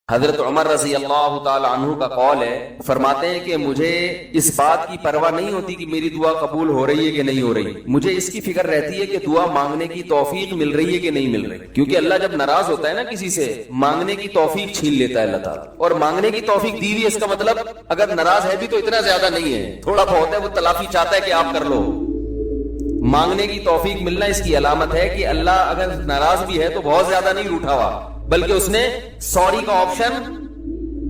حضرت عمر رضی اللہ تعالی عنہ کا قول ہے، فرماتے ہیں کہ مجھے اس بات کی پرواہ نہیں ہوتی کہ میری دعا قبول ہو رہی ہے کہ نہیں ہو رہی، مجھے اس کی فکر رہتی ہے کہ دعا مانگنے کی توفیق مل رہی ہے کہ نہیں مل رہی، کیونکہ اللہ جب ناراض ہوتا ہے نا کسی سے، مانگنے کی توفیق چھین لیتا ہے اللہ تعالیٰ، اور مانگنے کی توفیق دی ہوئی، اس کا مطلب اگر ناراض ہے بھی تو اتنا زیادہ نہیں ہے، تھوڑا بہت ہے، وہ تلافی چاہتا ہے کہ آپ کر لو۔ مانگنے کی توفیق ملنا اس کی علامت ہے کہ اللہ اگر ناراض بھی ہے تو بہت زیادہ نہیں روٹھا ہوا، بلکہ اس نے سوری کا آپشن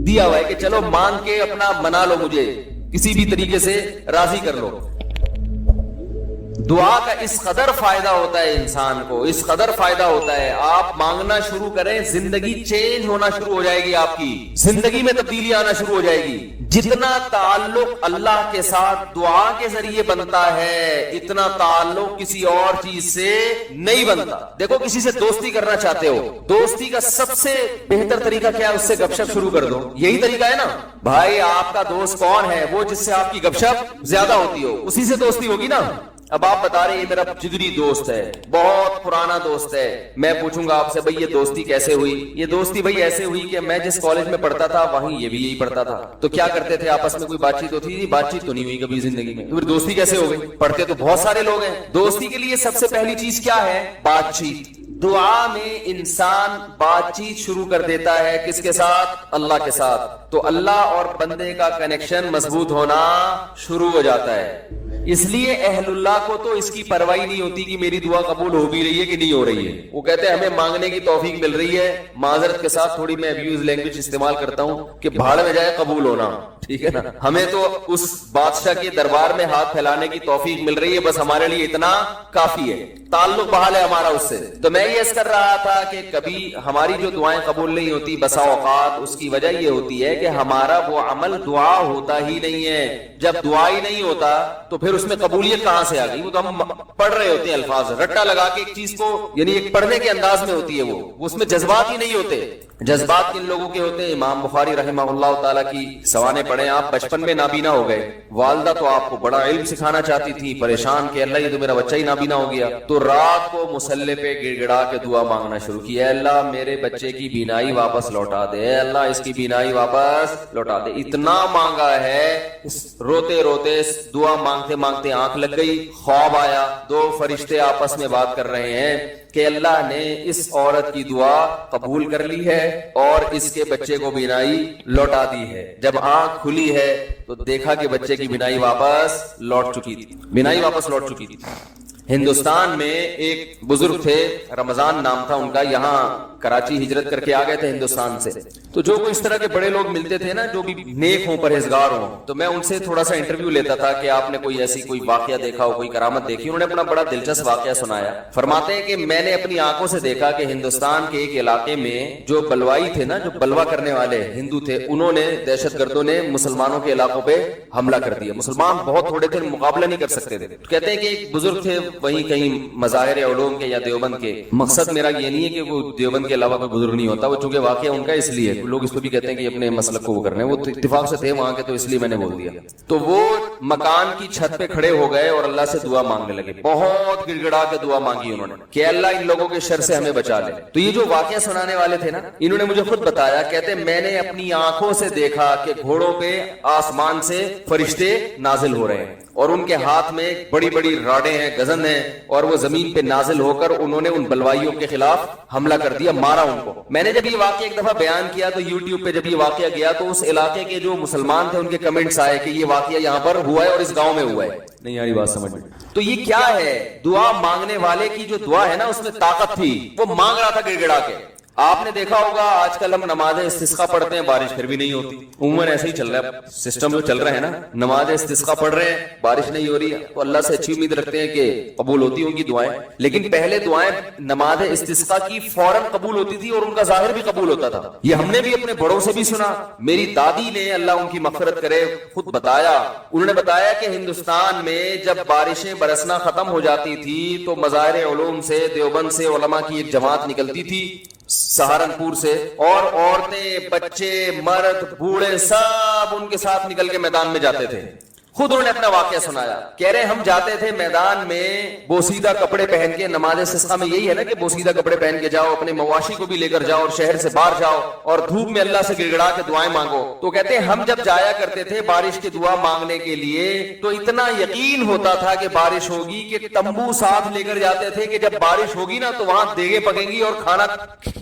دیا ہوا ہے کہ چلو مانگ کے اپنا منا لو، مجھے کسی بھی طریقے سے راضی کر لو۔ دعا کا اس قدر فائدہ ہوتا ہے انسان کو، اس قدر فائدہ ہوتا ہے، آپ مانگنا شروع کریں، زندگی چینج ہونا شروع ہو جائے گی، آپ کی زندگی میں تبدیلی آنا شروع ہو جائے گی۔ جتنا تعلق اللہ کے ساتھ دعا کے ذریعے بنتا ہے، اتنا تعلق کسی اور چیز سے نہیں بنتا۔ دیکھو کسی سے دوستی کرنا چاہتے ہو، دوستی کا سب سے بہتر طریقہ کیا ہے؟ اس سے گپ شپ شروع کر دو، یہی طریقہ ہے نا بھائی۔ آپ کا دوست کون ہے؟ وہ جس سے آپ کی گپ شپ زیادہ ہوتی ہو، اسی سے دوستی ہوگی نا۔ اب آپ بتا رہے ہیں یہ میرا جگری دوست ہے، بہت پرانا دوست ہے، میں پوچھوں گا آپ سے بھائی یہ دوستی کیسے ہوئی؟ یہ دوستی بھائی ایسے ہوئی کہ میں جس کالج میں پڑھتا تھا وہیں یہ بھی یہی پڑھتا تھا، تو کیا کرتے تھے آپس میں؟ کوئی بات چیت تو تھی؟ بات چیت تو نہیں ہوئی کبھی زندگی میں، تو پھر دوستی کیسے ہو گئی؟ پڑھتے تو بہت سارے لوگ ہیں۔ دوستی کے لیے سب سے پہلی چیز کیا ہے؟ بات چیت۔ دعا میں انسان بات چیت شروع کر دیتا ہے، کس کے ساتھ؟ اللہ کے ساتھ، تو اللہ اور بندے کا کنیکشن مضبوط ہونا شروع ہو جاتا ہے۔ اس لیے اہل اللہ کو تو اس کی پرواہ نہیں ہوتی کہ میری دعا قبول ہو بھی رہی ہے کہ نہیں ہو رہی ہے، وہ کہتے ہیں ہمیں مانگنے کی توفیق مل رہی ہے، معذرت کے ساتھ تھوڑی میں ابیوز لینگویج استعمال کرتا ہوں کہ بھاڑ میں جائے قبول ہونا، ٹھیک ہے نا، ہمیں تو اس بادشاہ کے دربار میں ہاتھ پھیلانے کی توفیق مل رہی ہے، بس ہمارے لیے اتنا کافی ہے، تعلق بحال ہے ہمارا اس سے۔ تو میں یہ عرض کر رہا تھا کہ کبھی ہماری جو دعائیں قبول نہیں ہوتی بسا اوقات اس کی وجہ یہ ہوتی ہے کہ ہمارا وہ عمل دعا ہوتا ہی نہیں ہے۔ جب دعا ہی نہیں ہوتا تو پھر اس میں قبولیت کہاں سے آ گئی؟ وہ تو ہم پڑھ رہے ہوتے ہیں الفاظ رٹا لگا کے ایک چیز کو، یعنی ایک پڑھنے کے انداز میں ہوتی ہے، وہ اس میں جذبات ہی نہیں ہوتے۔ جذبات کن لوگوں کے ہوتے ہیں؟ امام بخاری رحمہ اللہ تعالیٰ کی سوانے پڑھیں آپ، بچپن میں نابینا ہو گئے، والدہ تو آپ کو بڑا علم سکھانا چاہتی تھی، پریشان کہ اللہ یہ تو میرا بچہ ہی نابینا ہو گیا، تو رات کو مصلے پہ گڑ گڑا کے دعا مانگنا شروع کی، اے اللہ میرے بچے کی بینائی واپس لوٹا دے، اے اللہ اس کی بینائی واپس لوٹا دے۔ اتنا مانگا ہے، روتے روتے دعا مانگتے مانگتے آنکھ لگ گئی، خواب آیا، دو فرشتے آپس میں بات کر رہے ہیں کہ اللہ نے اس عورت کی دعا قبول کر لی ہے اور اس کے بچے کو بینائی لوٹا دی ہے۔ جب آنکھ کھلی ہے تو دیکھا کہ بچے کی بینائی واپس لوٹ چکی تھی، بینائی واپس لوٹ چکی تھی۔ ہندوستان میں ایک بزرگ تھے، رمضان نام تھا ان کا، یہاں کراچی ہجرت کر کے آ گئے تھے ہندوستان سے، تو جو کوئی اس طرح کے بڑے لوگ ملتے تھے نا جو بھی نیک ہوں پرہیزگار ہوں، تو میں ان سے تھوڑا سا انٹرویو لیتا تھا کہ آپ نے کوئی ایسی کوئی واقعہ دیکھا ہو، کوئی کرامت دیکھی؟ انہوں نے اپنا بڑا دلچسپ واقعہ سنایا، فرماتے ہیں کہ میں نے اپنی آنکھوں سے دیکھا کہ ہندوستان کے ایک علاقے میں جو بلوائی تھے نا، جو بلوا کرنے والے ہندو تھے، انہوں نے، دہشت گردوں نے مسلمانوں کے علاقوں پہ حملہ کر دیا، مسلمان بہت تھوڑے تھے، مقابلہ نہیں کر سکتے تھے۔ کہتے ہیں کہ ایک بزرگ تھے وہیں کہیں مظاہر علوم کے یا دیوبند کے، مقصد میرا یہ نہیں ہے کہ وہ دیوبند کے علاوہ کوئی بزرگ نہیں ہوتا، وہ چونکہ واقعہ ان کا اس لیے لوگ اس کو بھی کہتے ہیں کہ اپنے مسلک کو وہ کرنے، وہ اتفاق سے تھے وہاں کے، تو اس لیے میں نے بول دیا۔ تو وہ مکان کی چھت پہ کھڑے ہو گئے اور اللہ سے دعا مانگنے لگے، بہت گڑ گڑا کے دعا مانگی انہوں نے کہ اللہ ان لوگوں کے شر سے ہمیں بچا لے۔ تو یہ جو واقعہ سنانے والے تھے نا، انہوں نے مجھے خود بتایا، کہتے میں نے اپنی آنکھوں سے دیکھا کہ گھوڑوں پہ آسمان سے فرشتے نازل ہو رہے ہیں اور ان کے ہاتھ میں بڑی بڑی راڈیں ہیں، گزن ہیں، اور وہ زمین پہ نازل ہو کر انہوں نے ان بلوائیوں کے خلاف حملہ کر دیا، مارا ان کو۔ میں نے جب یہ واقعہ ایک دفعہ بیان کیا تو یوٹیوب پہ جب یہ واقعہ گیا تو اس علاقے کے جو مسلمان تھے ان کے کمنٹس آئے کہ یہ واقعہ یہاں پر ہوا ہے اور اس گاؤں میں ہوا ہے۔ نہیں آ رہی بات سمجھ میں؟ تو یہ کیا ہے؟ دعا مانگنے والے کی جو دعا ہے نا اس میں طاقت تھی، وہ مانگ رہا تھا گڑ گڑا کے۔ آپ نے دیکھا ہوگا آج کل ہم نماز استسقاء پڑھتے ہیں، بارش پھر بھی نہیں ہوتی، عموماً ایسے ہی چل رہا ہے سسٹم جو چل رہا ہے نا، نماز استسقاء پڑھ رہے ہیں، بارش نہیں ہو رہی ہے، تو اللہ سے اچھی امید رکھتے ہیں کہ قبول ہوتی ہوں گی دعائیں، لیکن پہلے دعائیں نماز استسقاء کی فوراً قبول ہوتی تھی اور ان کا ظاہر بھی قبول ہوتا تھا۔ یہ ہم نے بھی اپنے بڑوں سے بھی سنا، میری دادی نے اللہ ان کی مغفرت کرے خود بتایا، انہوں نے بتایا کہ ہندوستان میں جب بارشیں برسنا ختم ہو جاتی تھی تو مظاہر علوم سے، دیوبند سے علماء کی ایک جماعت نکلتی تھی، سہارنپور سے، اور عورتیں، بچے، مرد، بوڑھے سب ان کے ساتھ نکل کے میدان میں جاتے تھے، خود انہوں نے اپنا واقعہ سنایا. کہہ رہے ہم جاتے تھے میدان میں بوسیدہ کپڑے پہن کے, نماز استسقا میں یہی ہے نا کہ بوسیدہ کپڑے پہن کے جاؤ, اپنے مواشی کو بھی لے کر جاؤ اور شہر سے باہر جاؤ اور دھوپ میں اللہ سے گڑ گڑا کے دعائیں مانگو. تو کہتے ہیں ہم جب جایا کرتے تھے بارش کی دعا مانگنے کے لیے تو اتنا یقین ہوتا تھا کہ بارش ہوگی کہ تمبو ساتھ لے کر جاتے تھے کہ جب بارش ہوگی نا تو وہاں دیگیں پکیں گی اور کھانا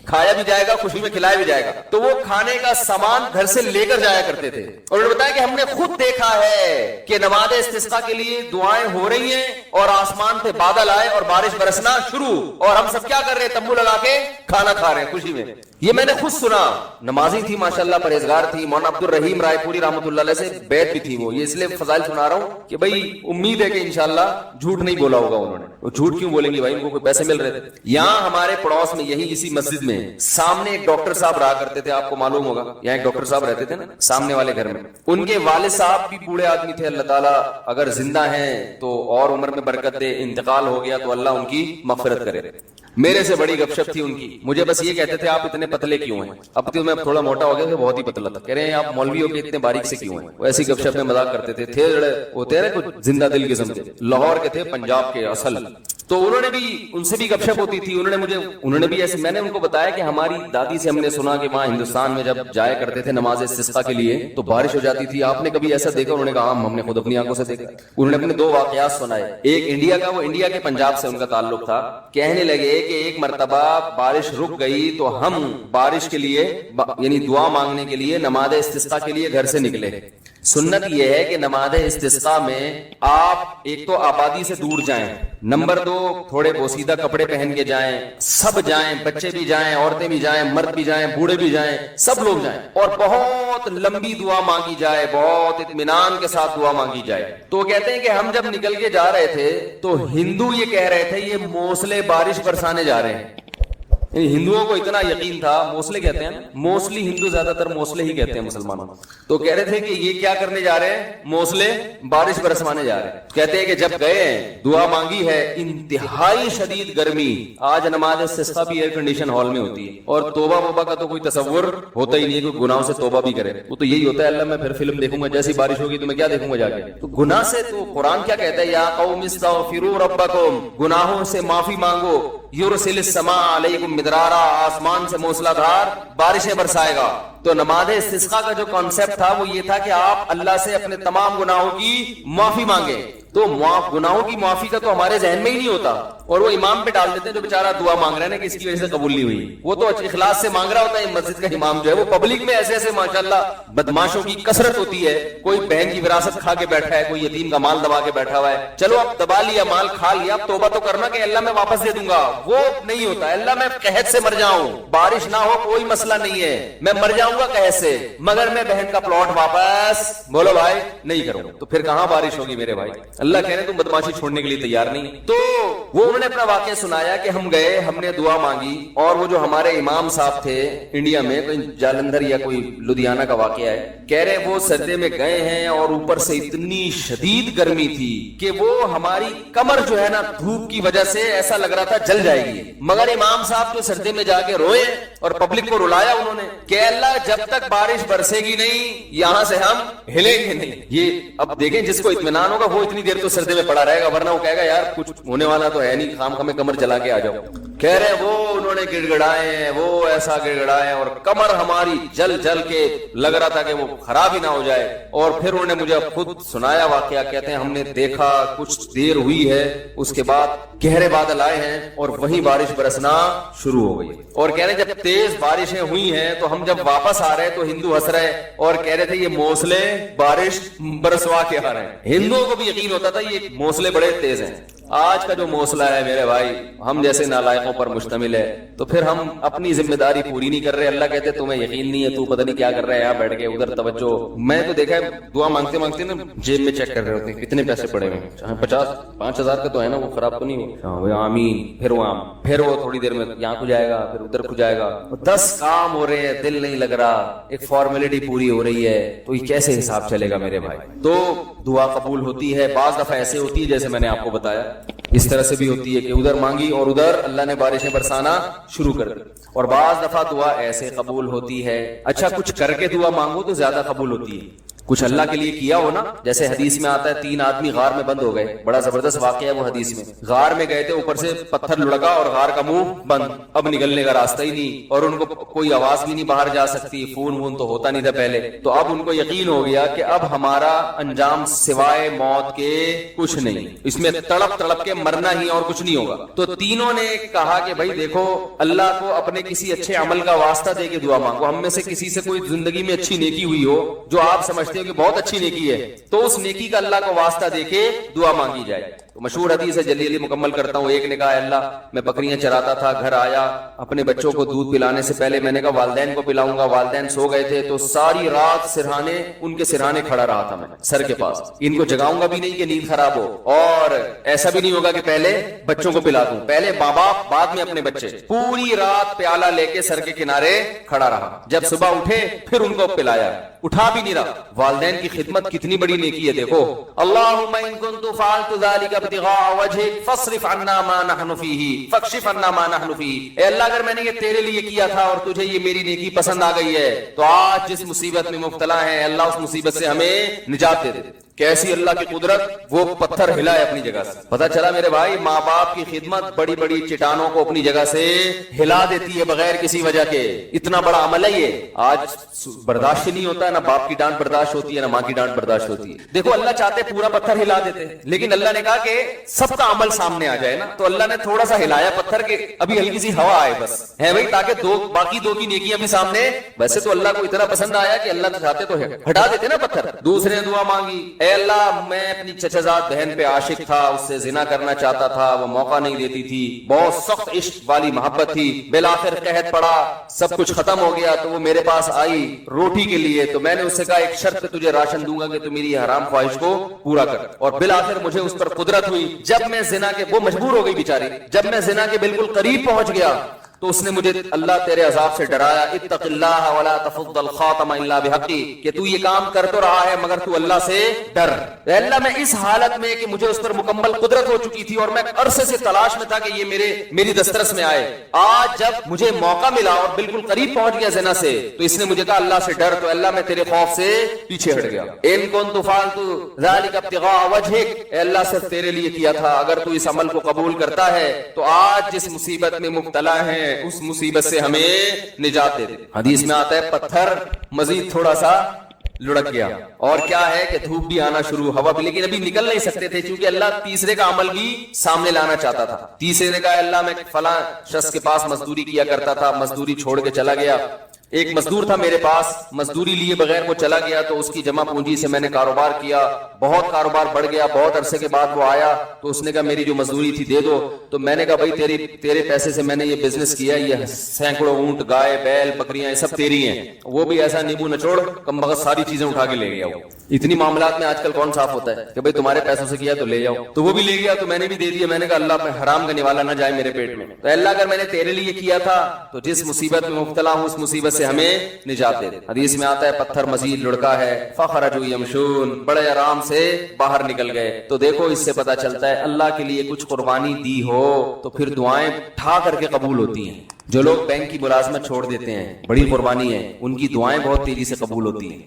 کھایا بھی جائے گا, خوشی میں کھلایا بھی جائے گا. تو وہ کھانے کا سامان گھر سے لے کر جایا کرتے تھے. اور انہوں نے بتایا کہ ہم نے خود دیکھا ہے کہ نماز استسقا کے لیے دعائیں ہو رہی ہیں اور آسمان پہ بادل آئے اور بارش برسنا شروع, اور ہم سب کیا کر رہے ہیں, تمبو لگا کے کھانا کھا رہے ہیں خوشی میں. یہ میں نے خود سنا. نمازی تھی ماشاءاللہ, پرہیزگار تھی. مولانا عبد الرحیم رائے پوری رحمۃ اللہ علیہ سے بیعت بھی تھی وہ. یہ اس لیے فضائل سنا رہا ہوں کہ بھائی امید ہے کہ انشاءاللہ جھوٹ نہیں بولا ہوگا انہوں نے. وہ جھوٹ کیوں بولیں گے بھائی, ان کو کوئی پیسے مل رہے تھے. یہاں ہمارے پڑوس میں یہی اسی مسجد میں سامنے ایک ڈاکٹر صاحب رہا کرتے تھے, آپ کو معلوم ہوگا. یہاں ایک ڈاکٹر صاحب رہتے تھے نا سامنے والے گھر میں. ان کے والد صاحب بھی بوڑھے آدمی تھے. اللہ تعالیٰ اگر زندہ ہیں تو اور عمر میں برکت دے, انتقال ہو گیا تو اللہ ان کی مغفرت کرے. میرے سے بڑی گپ شپ تھی ان کی. مجھے بس یہ کہتے تھے آپ اتنے پتلے کیوں ہیں. اب تو میں تھوڑا موٹا ہو گیا تو بہت ہی پتلا تھا. کہہ رہے ہیں آپ مولوی ہو کے اتنے باریک سے کیوں ہیں. وہ ایسی گپ شپ میں مذاق کرتے تھے. تھے جڑے ہوتے ہیں کچھ زندہ دل قسم کے, لاہور کے تھے, پنجاب کے اصل. تو انہوں نے بھی, ان سے بھی گپ شپ ہوتی تھی. انہوں نے بھی ایسے, میں نے ان کو بتایا کہ ہماری دادی سے ہم نے سنا کہ وہاں ہندوستان میں جب جایا کرتے تھے نماز استسقا کے لیے تو بارش ہو جاتی تھی. آپ نے کبھی ایسا دیکھا؟ انہوں نے کہا ہم نے خود اپنی آنکھوں سے دیکھا. انہوں نے اپنے 2 واقعات سنائے. ایک انڈیا کا, وہ انڈیا کے پنجاب سے ان کا تعلق تھا. کہنے لگے کہ ایک مرتبہ بارش رک گئی تو ہم بارش کے لیے یعنی دعا مانگنے کے لیے نماز استسقا کے لیے گھر سے نکلے. سنت یہ ہے کہ نماز استسقا میں آپ ایک تو آبادی سے دور جائیں, نمبر 2 تھوڑے بوسیدہ کپڑے پہن کے جائیں. سب جائیں, بچے بھی جائیں, عورتیں بھی جائیں, مرد بھی جائیں, بوڑھے بھی جائیں, سب لوگ جائیں. اور بہت لمبی دعا مانگی جائے, بہت اطمینان کے ساتھ دعا مانگی جائے. تو کہتے ہیں کہ ہم جب نکل کے جا رہے تھے تو ہندو یہ کہہ رہے تھے یہ موسلے بارش برسانے جا رہے ہیں. ہندوؤں کو اتنا یقین تھا. موسلے کہتے ہیں, موسلی ہندو زیادہ تر موسلے ہی کہتے ہیں مسلمانوں. تو کہہ رہے تھے کہ یہ کیا کرنے جا رہے ہیں, موسلے بارش برسوانے جا رہے ہیں. کہتے ہیں کہ جب گئے دعا مانگی ہے, انتہائی شدید گرمی. آج نماز استسقا بھی ایئر کنڈیشن ہال میں ہوتی ہے. اور توبہ وبا کا تو کوئی تصور ہوتا ہی نہیں ہے کہ گناہوں سے توبہ بھی کرے. وہ تو یہی ہوتا ہے, اللہ میں پھر فلم دیکھوں گا, جیسی بارش ہوگی تو میں کیا دیکھوں گا جا کے. تو گناہ سے تو قرآن کیا کہتا ہے, یا قوم استغفروا ربکم, گناہوں سے معافی مانگو. یرسل السماء علیکم مدرارا, آسمان سے موسلا دھار بارشیں برسائے گا. تو نماز استسقا کا جو کانسیپٹ تھا وہ یہ تھا کہ آپ اللہ سے اپنے تمام گناہوں کی معافی مانگیں. تو گناہوں کی معافی کا تو ہمارے ذہن میں ہی نہیں ہوتا, اور وہ امام پہ ڈال دیتے ہیں جو بیچارہ دعا مانگ رہے ہیں نا کہ اس کی وجہ سے قبول نہیں ہوئی. وہ تو اخلاص سے مانگ رہا ہوتا ہے. مسجد کا امام جو ہے وہ پبلک میں ایسے ایسے ماشاءاللہ بدماشوں کی کثرت ہوتی ہے. کوئی بہن کی وراثت کھا کے بیٹھا ہے, کوئی یتیم کا مال دبا کے بیٹھا ہوا ہے. چلو اب دبا لیا, مال کھا لیا, اب توبہ تو کرنا کہ اللہ میں واپس دے دوں گا. وہ نہیں ہوتا. اللہ میں قحط سے مر جاؤں, بارش نہ ہو کوئی مسئلہ نہیں ہے, میں مر جاؤں گا قحط سے, مگر میں بہن کا پلاٹ واپس بولو بھائی نہیں کروں. تو پھر کہاں بارش ہوگی میرے بھائی. اللہ کہہ رہے تم بدماشی چھوڑنے کے لیے تیار نہیں. تو وہ انہوں نے اپنا واقعہ سنایا کہ ہم گئے, ہم نے دعا مانگی, اور وہ جو ہمارے امام صاحب تھے انڈیا میں, کوئی جالندھر یا کوئی لدھیانہ کا واقعہ ہے, کہہ رہے وہ سردے میں گئے ہیں اور اوپر سے اتنی شدید گرمی تھی کہ وہ ہماری کمر جو ہے نا دھوپ کی وجہ سے ایسا لگ رہا تھا جل جائے گی. مگر امام صاحب جو سردے میں جا کے روئے اور پبلک کو رلایا انہوں نے کہ اللہ جب تک بارش برسے گی نہیں یہاں سے ہم ہلیں گے نہیں. یہ اب دیکھیں جس کو اطمینان ہوگا وہ اتنی دیر تو سردے میں پڑا رہے گا, ورنہ وہ کہے گا یار کچھ ہونے والا تو ہے نہیں, خام خامے کمر جلا کے آ جاؤ. کہہ رہے وہ انہوں نے گڑ گڑائے, وہ ایسا گڑ گڑائے اور کمر ہماری جل جل کے لگ رہا تھا کہ وہ خراب ہی نہ ہو جائے. اور پھر انہوں نے مجھے خود سنایا واقعہ. کہتے ہیں ہم نے دیکھا کچھ دیر ہوئی ہے, اس کے بعد گہرے بادل آئے ہیں اور وہیں بارش برسنا شروع ہو گئی. اور کہہ رہے جب تیز بارشیں ہوئی ہیں تو ہم جب واپس آ رہے تو ہندو ہنس رہے اور کہہ رہے تھے یہ موسلے بارش برسوا کے آ رہے ہیں. ہندوؤں کو بھی یقین ہوتا تھا یہ موسلے بڑے تیز ہیں. آج کا جو موسلا ہے میرے بھائی ہم جیسے نالائقوں پر مشتمل ہے, تو پھر ہم اپنی ذمہ داری پوری نہیں کر رہے. اللہ کہتے تمہیں یقین نہیں ہے, تو پتہ نہیں کیا کر رہا ہے یہاں بیٹھ کے, ادھر توجہ. میں تو دیکھا ہے دعا مانگتے مانگتے نا جیب میں چیک کر رہے ہوتے ہیں کتنے پیسے پڑے ہوئے, 50,000 کا تو ہے نا, وہ خراب تو نہیں ہو. آمین, پھر وہ تھوڑی دیر میں یہاں کو جائے گا, پھر ادھر کو جائے گا. 10 کام ہو رہے ہیں, دل نہیں لگ رہا, ایک فارمیلٹی پوری ہو رہی ہے, تو یہ کیسے حساب چلے گا میرے بھائی. تو دعا قبول ہوتی ہے. بعض دفعہ ایسے ہوتی ہے جیسے میں نے آپ کو بتایا, اس طرح سے بھی ہوتی ہے کہ ادھر مانگی اور ادھر اللہ نے بارشیں برسانا شروع کر دی. اور بعض دفعہ دعا ایسے قبول ہوتی ہے. اچھا کچھ کر کے دعا مانگو تو زیادہ قبول ہوتی ہے. کچھ اللہ کے لیے کیا ہو نا, جیسے حدیث میں آتا ہے 3 آدمی غار میں بند ہو گئے, بڑا زبردست واقعہ ہے وہ حدیث میں. غار میں گئے تھے, اوپر سے پتھر لڑکا اور غار کا منہ بند, اب نکلنے کا راستہ ہی نہیں, اور ان کو کوئی آواز بھی نہیں باہر جا سکتی, فون وون تو ہوتا نہیں تھا پہلے. تو اب ان کو یقین ہو گیا کہ اب ہمارا انجام سوائے موت کے کچھ نہیں, اس میں تڑپ تڑپ کے مرنا ہی اور کچھ نہیں ہوگا. تو تینوں نے کہا کہ بھائی دیکھو, اللہ کو اپنے کسی اچھے عمل کا واسطہ دے کے دعا مانگو. ہم میں سے کسی سے کوئی زندگی میں اچھی نیکی ہوئی ہو جو آپ سمجھتے ہو کہ بہت اچھی نیکی ہے, تو اس نیکی کا اللہ کو واسطہ دے کے دعا مانگی جائے. تو مشہور حدیث ہے, جلدی مکمل کرتا ہوں. ایک نے کہا اللہ میں بکریاں چراتا تھا, گھر آیا, اپنے بچوں کو دودھ پلانے سے پہلے میں نے کہا والدین کو پلاؤں گا. والدین سو گئے تھے تو ساری رات سرہانے ان کے سرہانے کھڑا رہا تھا میں سر کے پاس. ان کو جگاؤں گا بھی نہیں کہ نیند خراب ہو, اور ایسا بھی نہیں ہوگا کہ پہلے بچوں کو پلا دوں, پہلے ماں باپ بعد میں اپنے بچے. پوری رات پیالہ لے کے سر کے کنارے کھڑا رہا, جب صبح اٹھے پھر ان کو پلایا, اٹھا بھی نہیں رہا. والدین کی خدمت کتنی بڑی نیکی ہے دیکھو. اللہم ان کنت فعلت ذلک ابتغاء وجہک فاصرف عنا ما نحن فیہ فاکشف عنا ما نحن فیہ. اے اللہ اگر میں نے یہ تیرے لیے کیا تھا اور تجھے یہ میری نیکی پسند آ گئی ہے, تو آج جس مصیبت میں مبتلا ہے اللہ اس مصیبت سے ہمیں نجات دے دے. کیسی اللہ کی قدرت, وہ پتھر ہلائے اپنی جگہ سے. پتا چلا میرے بھائی, ماں باپ کی خدمت بڑی بڑی چٹانوں کو اپنی جگہ سے ہلا دیتی ہے بغیر کسی وجہ کے. اتنا بڑا عمل ہے یہ, آج برداشت نہیں ہوتا ہے, نہ باپ کی ڈانٹ برداشت ہوتی ہے نہ ماں کی ڈانٹ برداشت ہوتی ہے. دیکھو اللہ چاہتے پورا پتھر ہلا دیتے, لیکن اللہ نے کہا کہ سب کا عمل سامنے آ جائے نا, تو اللہ نے تھوڑا سا ہلایا پتھر کے, ابھی ہلکی سی ہوا آئے بس ہے بھائی, تاکہ باقی دو کی نیکیاں بھی سامنے. ویسے تو اللہ کو اتنا پسند آیا کہ اللہ چاہتے تو ہٹا دیتے نا پتھر. دوسرے نے دعا مانگی, اے اللہ میں اپنی چچزاد بہن پہ عاشق تھا, اس سے زنا کرنا چاہتا تھا, وہ موقع نہیں دیتی تھی, بہت سخت عشق والی محبت تھی, بالآخر قحط پڑا, سب کچھ ختم ہو گیا, تو وہ میرے پاس آئی روٹی کے لیے. تو میں نے اس سے کہا ایک شرط پہ تجھے راشن دوں گا کہ تو میری یہ حرام خواہش کو پورا کر. اور بالآخر مجھے اس پر قدرت ہوئی. جب میں زنا کے, وہ مجبور ہو گئی بیچاری, جب میں زنا کے بالکل قریب پہنچ گیا تو اس نے مجھے اللہ تیرے عذاب سے ڈرایا, اتق اللہ ولا تفض الخاتم الا بحقی, کہ تو یہ کام کر تو رہا ہے مگر تو اللہ سے ڈر. اللہ میں اس حالت میں کہ مجھے اس پر مکمل قدرت ہو چکی تھی اور میں عرصے سے تلاش میں تھا کہ یہ میری دسترس میں آئے, آج جب مجھے موقع ملا اور بالکل قریب پہنچ گیا زنا سے, تو اس نے مجھے کہا اللہ سے ڈر, تو اللہ میں تیرے خوف سے پیچھے ہٹ گیا. ان کنت فعلت ذلک ابتغاء وجہک, اے اللہ صرف تیرے لیے کیا تھا, اگر تو اس عمل کو قبول کرتا ہے تو آج جس مصیبت میں مبتلا ہے اس مصیبت سے ہمیں نجات دے دے. حدیث میں آتا ہے پتھر مزید تھوڑا سا لڑک گیا, اور کیا ہے کہ دھوپ بھی آنا شروع, ہوا بھی, لیکن ابھی نکل نہیں سکتے تھے کیونکہ اللہ تیسرے کا عمل بھی سامنے لانا چاہتا تھا. تیسرے نے کہا اللہ میں فلاں شخص کے پاس مزدوری کیا کرتا تھا, مزدوری چھوڑ کے چلا گیا. ایک مزدور تھا میرے پاس, مزدوری لیے بغیر وہ چلا گیا, تو اس کی جمع پونجی سے میں نے کاروبار کیا, بہت کاروبار بڑھ گیا. بہت عرصے کے بعد وہ آیا تو اس نے کہا میری جو مزدوری تھی دے دو. تو میں نے کہا بھائی تیرے پیسے سے میں نے یہ بزنس کیا, یہ سینکڑوں اونٹ, گائے, بیل, بکریاں, یہ سب تیری ہیں. وہ بھی ایسا نیبو نچوڑ کم بخت ساری چیزیں اٹھا کے لے گیا. وہ اتنی معاملات میں آج کل کون صاف ہوتا ہے کہ بھائی تمہارے پیسوں سے کیا تو لے جاؤ, تو وہ بھی لے گیا, تو میں نے بھی دے دیا. میں نے کہا اللہ میں حرام کا نوالا نہ جائے میرے پیٹ میں, تو اللہ اگر میں نے تیرے لیے کیا تھا تو جس مصیبت میں مبتلا ہوں اس مصیبت سے ہمیں نجات دے دے. حدیث میں آتا ہے پتھر مزید لڑکا ہے, فخرجوا یمشون, بڑے آرام سے باہر نکل گئے. تو دیکھو اس سے پتا چلتا ہے اللہ کے لیے کچھ قربانی دی ہو تو پھر دعائیں ٹھا کر کے قبول ہوتی ہیں. جو لوگ بینک کی ملازمت چھوڑ دیتے ہیں, بڑی قربانی ہے, ان کی دعائیں بہت تیزی سے قبول ہوتی ہیں.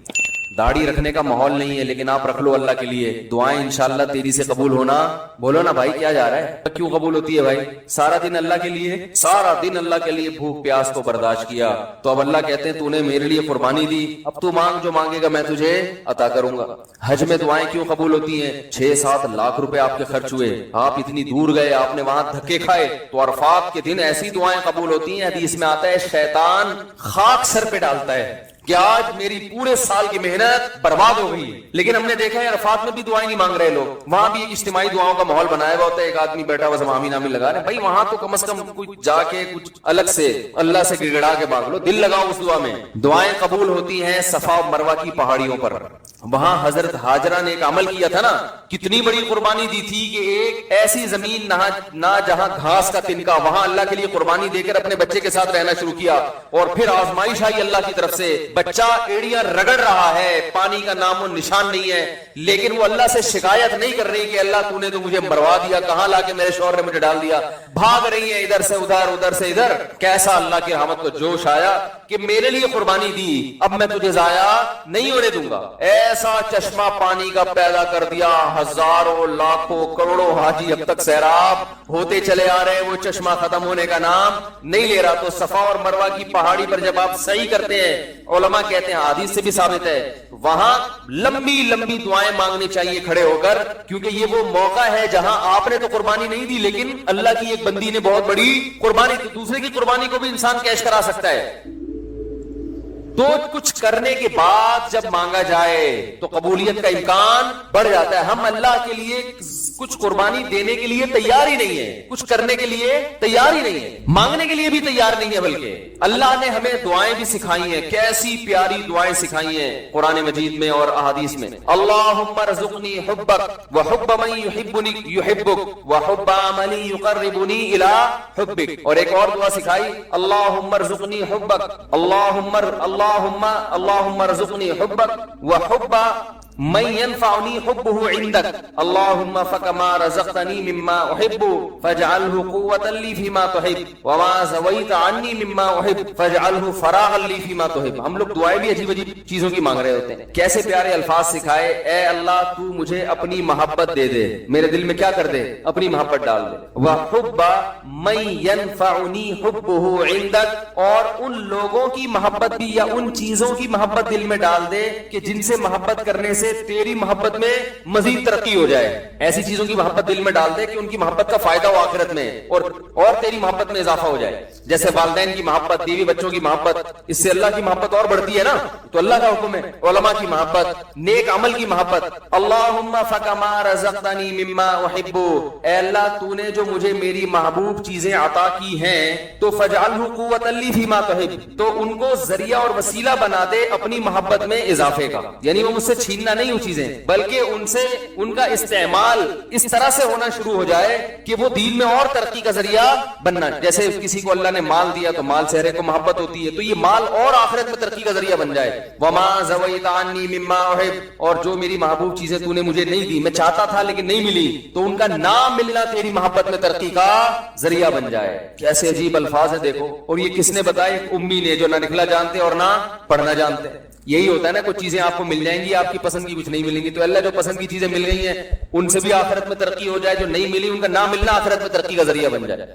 داڑھی رکھنے کا ماحول نہیں ہے لیکن آپ رکھ لو اللہ کے لیے, دعائیں انشاءاللہ تیزی سے قبول ہونا. بولو نا بھائی کیا جا رہا ہے, کیوں قبول ہوتی ہے بھائی؟ سارا دن اللہ کے لیے, سارا دن اللہ کے لیے بھوک پیاس کو برداشت کیا, تو اب اللہ کہتے ہیں تو نے میرے لیے قربانی دی, اب تو مانگ, جو مانگے گا میں تجھے عطا کروں گا. حج میں دعائیں کیوں قبول ہوتی ہیں؟ 6-7 لاکھ روپے آپ کے خرچ ہوئے, آپ اتنی دور گئے, آپ نے وہاں دھکے کھائے, تو عرفات کے دن ایسی دعائیں قبول ہوتی ہیں. حدیث میں آتا ہے شیطان خاک سر پہ ڈالتا ہے کہ آج میری پورے سال کی محنت برباد ہو گئی. لیکن ہم نے دیکھا ہے عرفات میں بھی دعائیں نہیں مانگ رہے لوگ, وہاں بھی ایک اجتماعی دعاؤں کا ماحول بنایا ہوا ہوتا ہے, ایک آدمی بیٹھا ہوا سمامی نامی لگا رہے. بھائی وہاں تو کم از کم کچھ جا کے کچھ الگ سے اللہ سے گڑگڑا کے مانگ لو, دل لگاؤ اس دعا میں. دعائیں قبول ہوتی ہیں صفا و مروہ کی پہاڑیوں پر. وہاں حضرت ہاجرہ نے ایک عمل کیا تھا نا, کتنی بڑی قربانی دی تھی کہ ایک ایسی زمین نہ جہاں گھاس کا تنکا, وہاں اللہ کے لیے قربانی دے کر اپنے بچے کے ساتھ رہنا شروع کیا, اور پھر آزمائش آئی اللہ کی طرف سے, بچہ ایڑیاں رگڑ رہا ہے, پانی کا نام و نشان نہیں ہے, لیکن وہ اللہ سے شکایت نہیں کر رہی کہ اللہ تو نے تو مجھے مروا دیا, کہاں لا کے میرے شوہر نے مجھے ڈال دیا, بھاگ رہی ہے ادھر سے ادھر ادھر سے ادھر. کیسا اللہ کی رحمت کو جوش آیا کہ میرے لیے قربانی دی, اب میں تجھے ضائع نہیں ہونے دوں گا. ایسا چشمہ پانی کا پیدا کر دیا, ہزاروں لاکھوں کروڑوں حاجی اب تک سیراب ہوتے چلے آ رہے ہیں, وہ چشمہ ختم ہونے کا نام نہیں لے رہا. تو صفا اور مروہ کی پہاڑی پر جب آپ صحیح کرتے ہیں, علماء کہتے ہیں حدیث سے بھی ثابت ہے, وہاں لمبی لمبی دعائیں مانگنی چاہیے کھڑے ہو کر, کیونکہ یہ وہ موقع ہے جہاں آپ نے تو قربانی نہیں دی لیکن اللہ کی ایک بندی نے بہت بڑی قربانی دی. دوسرے کی قربانی کو بھی انسان کیش کرا سکتا ہے. تو کچھ کرنے کے بعد جب مانگا جائے تو قبولیت کا امکان بڑھ جاتا ہے. ہم اللہ کے لیے کچھ قربانی دینے کے لیے تیار ہی نہیں ہے, کچھ کرنے کے لیے تیار ہی نہیں ہے, مانگنے کے لیے بھی تیار نہیں ہے. بلکہ اللہ نے ہمیں دعائیں بھی سکھائی ہیں, کیسی پیاری دعائیں سکھائی ہیں قرآن مجید میں اور احادیث میں. اللہم ارزقنی حبک وحب من یحبنی یحبک وحب عمل یقربنی الی حبک. اور ایک اور دعا سکھائی, اللہم ارزقنی حبک اللہم ارزقنی حبک وحب من ينفعني حبه عندك اللهم فكما رزقتني مما احب فاجعله قوة لي فيما تحب وما زويت عني مما احب فاجعله فراغا لي فيما تحب. ہم لوگ دعائیں بھی عجیب عجیب چیزوں کی مانگ رہے ہوتے ہیں. کیسے پیارے الفاظ سکھائے, اے اللہ تو مجھے اپنی محبت دے دے, میرے دل میں کیا کر دے, اپنی محبت ڈال دے. وحب من ينفعني حبه عندك, اور ان لوگوں کی محبت بھی یا ان چیزوں کی محبت دل میں ڈال دے کہ جن سے محبت کرنے سے تیری محبت میں مزید ترقی ہو جائے. ایسی چیزوں کی محبت دل میں ڈال دے کہ ان کی محبت کا فائدہ ہو آخرت میں اور تیری محبت میں اضافہ ہو جائے. جیسے والدین کی محبت, بیوی بچوں کی محبت, اس سے اللہ کی محبت اور بڑھتی ہے نا, تو اللہ کا حکم ہے. علماء کی محبت, نیک عمل کی محبت. اللہم فکما رزقتنی مما احب, اے اللہ تو نے جو مجھے میری محبوب چیزیں عطا کی ہیں تو فجعلہ قوۃ لی فیما تحب, تو ان کو ذریعہ اور وسیلہ بنا دے اپنی محبت میں اضافے کا. یعنی وہ مجھ سے چھیننا نہیں وہ چیزیں, بلکہ ان سے ان کا استعمال اس طرح سے ہونا شروع ہو جائے کہ وہ دین میں اور ترقی کا ذریعہ بننا. جیسے کسی کو اللہ نے مال دیا تو مال سے ہر ایک کو محبت ہوتی ہے, تو یہ مال اور آخرت میں ترقی کا ذریعہ بن جائے. وما زویت عنی مما احب, اور جو میری محبوب چیزیں تو نے مجھے نہیں دی, میں چاہتا تھا لیکن نہیں ملی, تو ان کا نام ملنا تیری محبت میں ترقی کا ذریعہ بن جائے. کیسے عجیب الفاظ ہیں دیکھو. اور یہ کس نے بتائے, امی نے, جو نہ لکھنا جانتے اور نہ پڑھنا جانتے. یہی ہوتا ہے نا, کچھ چیزیں آپ کو مل جائیں گی, آپ کی پسند کی کچھ نہیں ملیں گی, تو اللہ جو پسند کی چیزیں مل گئی ہیں ان سے بھی آخرت میں ترقی ہو جائے, جو نہیں ملی ان کا نہ ملنا آخرت میں ترقی کا ذریعہ بن جائے.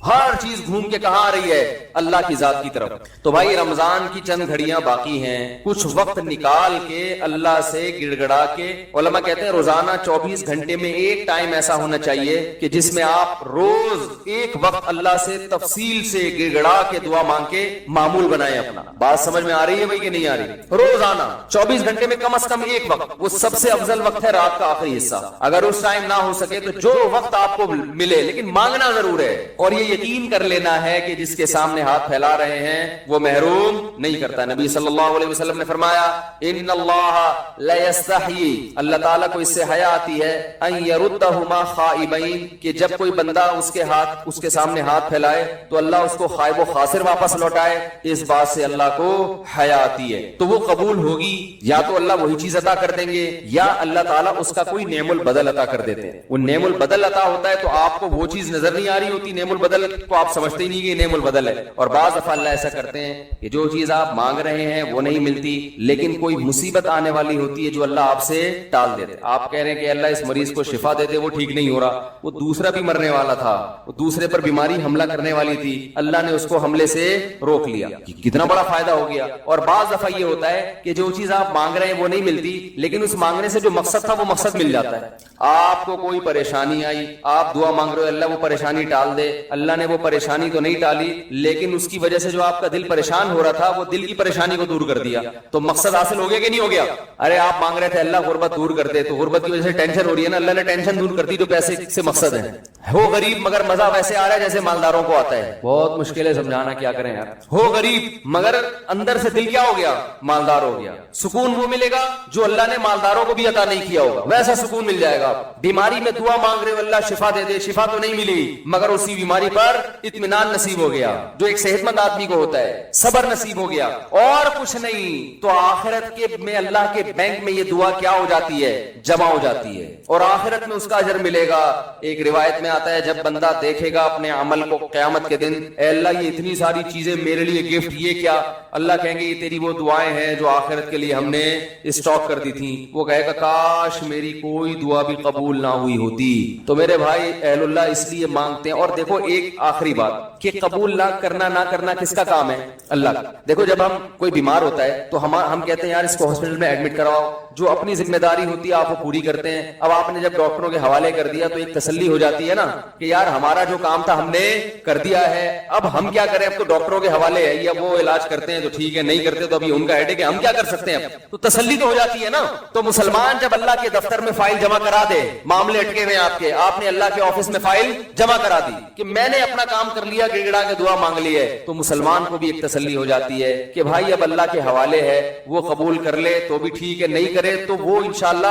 ہر چیز گھوم کے کہاں آ رہی ہے, اللہ کی ذات کی طرف. تو بھائی رمضان کی چند گھڑیاں باقی ہیں, کچھ وقت نکال کے اللہ سے گڑ گڑا کے. علماء کہتے ہیں روزانہ 24 گھنٹے میں ایک ٹائم ایسا ہونا چاہیے کہ جس میں آپ روز ایک وقت اللہ سے تفصیل سے گڑ گڑا کے دعا مانگ کے معمول بنائیں اپنا. بات سمجھ میں آ رہی ہے بھائی کہ نہیں آ رہی؟ روزانہ 24 گھنٹے میں کم از کم ایک وقت, وہ سب سے افضل وقت ہے رات کا آخری حصہ. اگر اس ٹائم نہ ہو سکے تو جو وقت آپ کو ملے, لیکن مانگنا ضرور ہے. اور یہ یقین کر لینا ہے کہ جس کے سامنے ہاتھ پھیلا رہے ہیں وہ محروم نہیں کرتا. نبی صلی اللہ علیہ وسلم نے فرمایا, ان اللہ لا یستحیی, اللہ تعالیٰ کو اس سے حیا آتی ہے, ان یردہما خائبین, کہ جب کوئی بندہ اس کے سامنے ہاتھ پھیلائے تو اللہ اس کو خائب و خاسر واپس لوٹائے. اس بات سے اللہ کو حیا آتی ہے. تو وہ قبول ہوگی, یا تو اللہ وہی چیز عطا کر دیں گے, یا اللہ تعالیٰ اس کا کوئی نعم البدل عطا کر دیتے ہیں. وہ نعم البدل عطا ہوتا ہے تو آپ کو وہ چیز نظر نہیں آ رہی ہوتی, نعم البدل تو آپ سمجھتے ہی نہیں کہ نعم البدل ہے. اور بعض دفعہ اللہ ایسا کرتے ہیں کہ جو چیز آپ مانگ رہے ہیں وہ نہیں ملتی, لیکن کوئی مصیبت آنے والی ہوتی ہے جو اللہ آپ سے ٹال دیتے. آپ کہہ رہے ہیں کہ اللہ اس مریض کو شفا دے دے, وہ ٹھیک نہیں ہو رہا, وہ دوسرا بھی مرنے والا تھا, وہ دوسرے پر بیماری حملہ کرنے والی تھی, اللہ نے اس کو حملے سے روک لیا. کتنا بڑا فائدہ ہو گیا. اور بعض دفعہ یہ ہوتا ہے کہ جو چیز آپ مانگ رہے ہیں وہ نہیں ملتی, لیکن اس مانگنے سے جو مقصد تھا وہ مقصد مل جاتا ہے. آپ کو کوئی پریشانی آئی, آپ دعا مانگ رہے ہو اللہ وہ پریشانی ٹال دے, اللہ نے وہ پریشانی تو نہیں ٹالی, لیکن اس کی وجہ سے جو آپ کا دل پریشان ہو رہا تھا وہ دل کی پریشانی کو دور کر دیا. تو مقصد حاصل ہو گیا کہ نہیں ہو گیا؟ ارے آپ مانگ رہے تھے اللہ غربت دور کر دے, تو غربت کی وجہ سے ٹینشن ہو رہی ہے نا, اللہ نے ٹینشن دور کر دی, تو پیسے سے مقصد ہے. ہو غریب مگر مزہ ویسے آ رہا ہے جیسے مالداروں کو آتا ہے. بہت مشکل ہے سمجھانا, کیا کریں یار. ہو غریب مگر اندر سے دل کیا ہو گیا, مالدار ہو گیا. سکون وہ ملے گا جو اللہ نے مالداروں کو بھی عطا نہیں کیا ہوگا, ویسا سکون مل جائے گا. بیماری میں دعا مانگ رہے ہو اللہ شفا دے دے, شفا تو نہیں ملی مگر اسی بیماری پر پر اطمینان نصیب ہو گیا, جو ایک صحت مند آدمی کو ہوتا ہے, صبر نصیب ہو گیا, اور کچھ نہیں تو آخرت کے میں اللہ کے بینک میں یہ دعا کیا ہو جاتی ہے, جمع ہو جاتی ہے, اور آخرت میں اس کا اجر ملے گا. ایک روایت میں آتا ہے جب بندہ دیکھے گا اپنے عمل کو قیامت کے دن, اے اللہ یہ اتنی ساری چیزیں میرے لیے گفٹ, یہ کیا؟ اللہ کہیں گے یہ تیری وہ دعائیں ہیں جو آخرت کے لیے ہم نے اسٹاک کر دی تھی. وہ کہے گا کاش میری کوئی دعا بھی قبول نہ ہوئی ہوتی. تو میرے بھائی اہل اللہ اس لیے مانگتے ہیں. اور دیکھو ایک آخری بات کہ قبول نہ کرنا کس کا کام ہے؟ اللہ کا. دیکھو جب ہم کوئی بیمار ہوتا ہے تو ہم کہتے ہیں یار اس کو ہاسپٹل میں ایڈمٹ کراؤ, جو اپنی ذمہ داری ہوتی ہے آپ وہ پوری کرتے ہیں. اب آپ نے جب ڈاکٹروں کے حوالے کر دیا تو ایک تسلی ہو جاتی ہے نا کہ یار ہمارا جو کام تھا ہم نے کر دیا ہے, اب ہم کیا کریں, اب تو ڈاکٹروں کے حوالے ہے, یا وہ علاج کرتے ہیں تو ٹھیک ہے, نہیں کرتے تو ابھی ان کا ہیڈیک ہے, ہم کیا کر سکتے ہیں, اب تو تسلی تو ہو جاتی ہے نا. تو مسلمان جب اللہ کے دفتر میں فائل جمع کرا دے, معاملے اٹکے ہوئے آپ نے اللہ کے آفس میں فائل جمع کرا دی کہ میں نے اپنا کام کر لیا, گڑ گڑا کے دعا مانگ لی ہے, تو مسلمان کو بھی ایک تسلی ہو جاتی ہے کہ بھائی اب اللہ کے حوالے ہے, وہ قبول کر لے تو بھی ٹھیک ہے, نہیں کرے تو وہ انشاءاللہ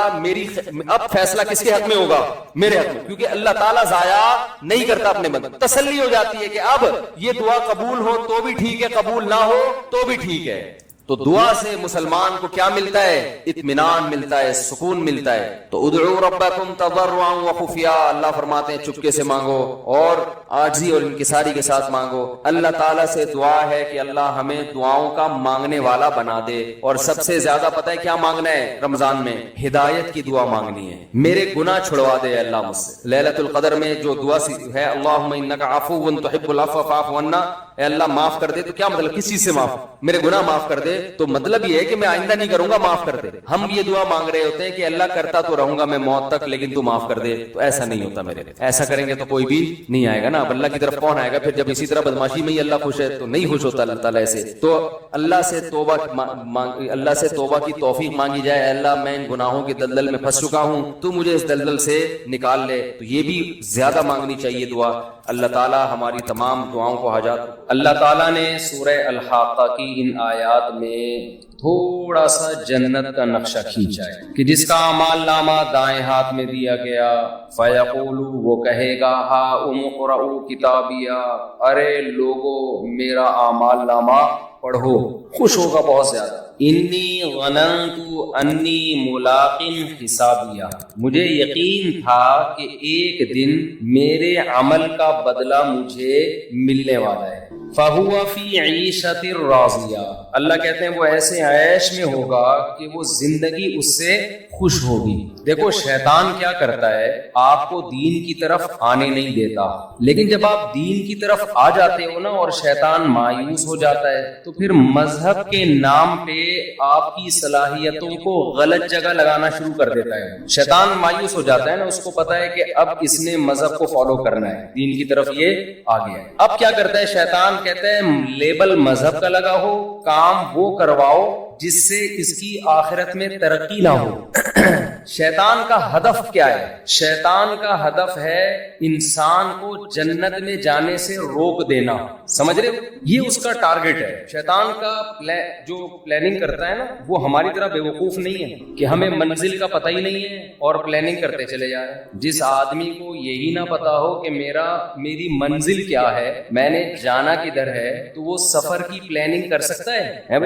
اب فیصلہ کس کے حق میں ہوگا, میرے حق میں, کیونکہ اللہ تعالیٰ ضائع نہیں کرتا اپنے بندے. تسلی ہو جاتی ہے کہ اب یہ دعا قبول ہو تو بھی ٹھیک ہے, قبول نہ ہو تو بھی ٹھیک ہے. تو دعا سے مسلمان کو کیا ملتا ہے؟ اطمینان ملتا ہے, سکون ملتا ہے. تو ادعوا ربکم تضرعا وخفیا, اللہ فرماتے ہیں چپکے سے مانگو اور عاجزی اور انکساری کے ساتھ مانگو. اللہ تعالیٰ سے دعا ہے کہ اللہ ہمیں دعاؤں کا مانگنے والا بنا دے. اور سب سے زیادہ پتہ ہے کیا مانگنا ہے رمضان میں؟ ہدایت کی دعا مانگنی ہے. میرے گناہ چھڑوا دے اللہ مجھ سے. ليلۃ القدر میں جو دعا ہے اللہم انک عفو تحب العفو فاعف عنا, اے اللہ معاف کر دے. تو کیا مطلب کس چیز سے معاف؟ میرے گناہ معاف کر دے. تو مطلب یہ ہے کہ میں آئندہ نہیں کروں گا, معاف کر دے. ہم یہ دعا مانگ رہے ہوتے ہیں کہ اللہ کرتا تو رہوں گا میں موت تک لیکن تو معاف کر دے. تو ایسا نہیں ہوتا میرے, ایسا کریں گے تو کوئی بھی نہیں آئے گا نا. اب اللہ کی طرف کون آئے گا پھر جب اسی طرح بدماشی میں ہی اللہ خوش ہے تو نہیں خوش ہوتا اللہ تعالیٰ سے. تو اللہ سے توبہ کی توفیق مانگی جائے, اللہ میں ان گناہوں کے دلدل میں پھنس چکا ہوں, تو مجھے اس دلدل سے نکال لے. تو یہ بھی زیادہ مانگنی چاہیے دعا. اللہ تعالیٰ ہماری تمام دعاؤں کو حاجات. اللہ تعالیٰ نے سورہ الحاقہ کی ان آیات میں تھوڑا سا جنت کا نقشہ کھینچا ہے کہ جس کا اعمال نامہ دائیں ہاتھ میں دیا گیا, فیقول, وہ کہے گا ہاؤم اقرؤوا کتابیہ, ارے لوگو میرا اعمال نامہ پڑھو. خوش ہوگا بہت زیادہ. انی ظننت انی ملاق حسابیہ, مجھے یقین تھا کہ ایک دن میرے عمل کا بدلہ مجھے ملنے والا ہے. فَهُوَ فِي عِيشَةٍ رَاضِيَةٍ, اللہ کہتے ہیں وہ ایسے عیش میں ہوگا کہ وہ زندگی اس سے خوش ہوگی. دیکھو شیطان کیا کرتا ہے, آپ کو دین کی طرف آنے نہیں دیتا, لیکن جب آپ دین کی طرف آ جاتے ہو نا اور شیطان مایوس ہو جاتا ہے تو پھر مذہب کے نام پہ آپ کی صلاحیتوں کو غلط جگہ لگانا شروع کر دیتا ہے. شیطان مایوس ہو جاتا ہے نا, اس کو پتا ہے کہ اب اس نے مذہب کو فالو کرنا ہے, دین کی طرف یہ آ گیا ہے. اب کیا کرتا ہے شیطان, کہتے ہیں لیبل مذہب کا لگا ہو, کام وہ کرواؤ جس سے اس کی آخرت میں ترقی نہ ہو. شیطان کا ہدف کیا ہے؟ شیطان کا ہدف ہے انسان کو جنت میں جانے سے روک دینا. سمجھ رہے ہو, یہ اس کا ٹارگٹ ہے. شیطان کا جو پلاننگ کرتا ہے نا وہ ہماری طرح بے وقوف نہیں ہے کہ ہمیں منزل کا پتہ ہی نہیں ہے اور پلاننگ کرتے چلے جا رہے ہیں. جس آدمی کو یہی نہ پتا ہو کہ میری منزل کیا ہے, میں نے جانا کدھر ہے, تو وہ سفر کی پلاننگ کر سکتا ہے؟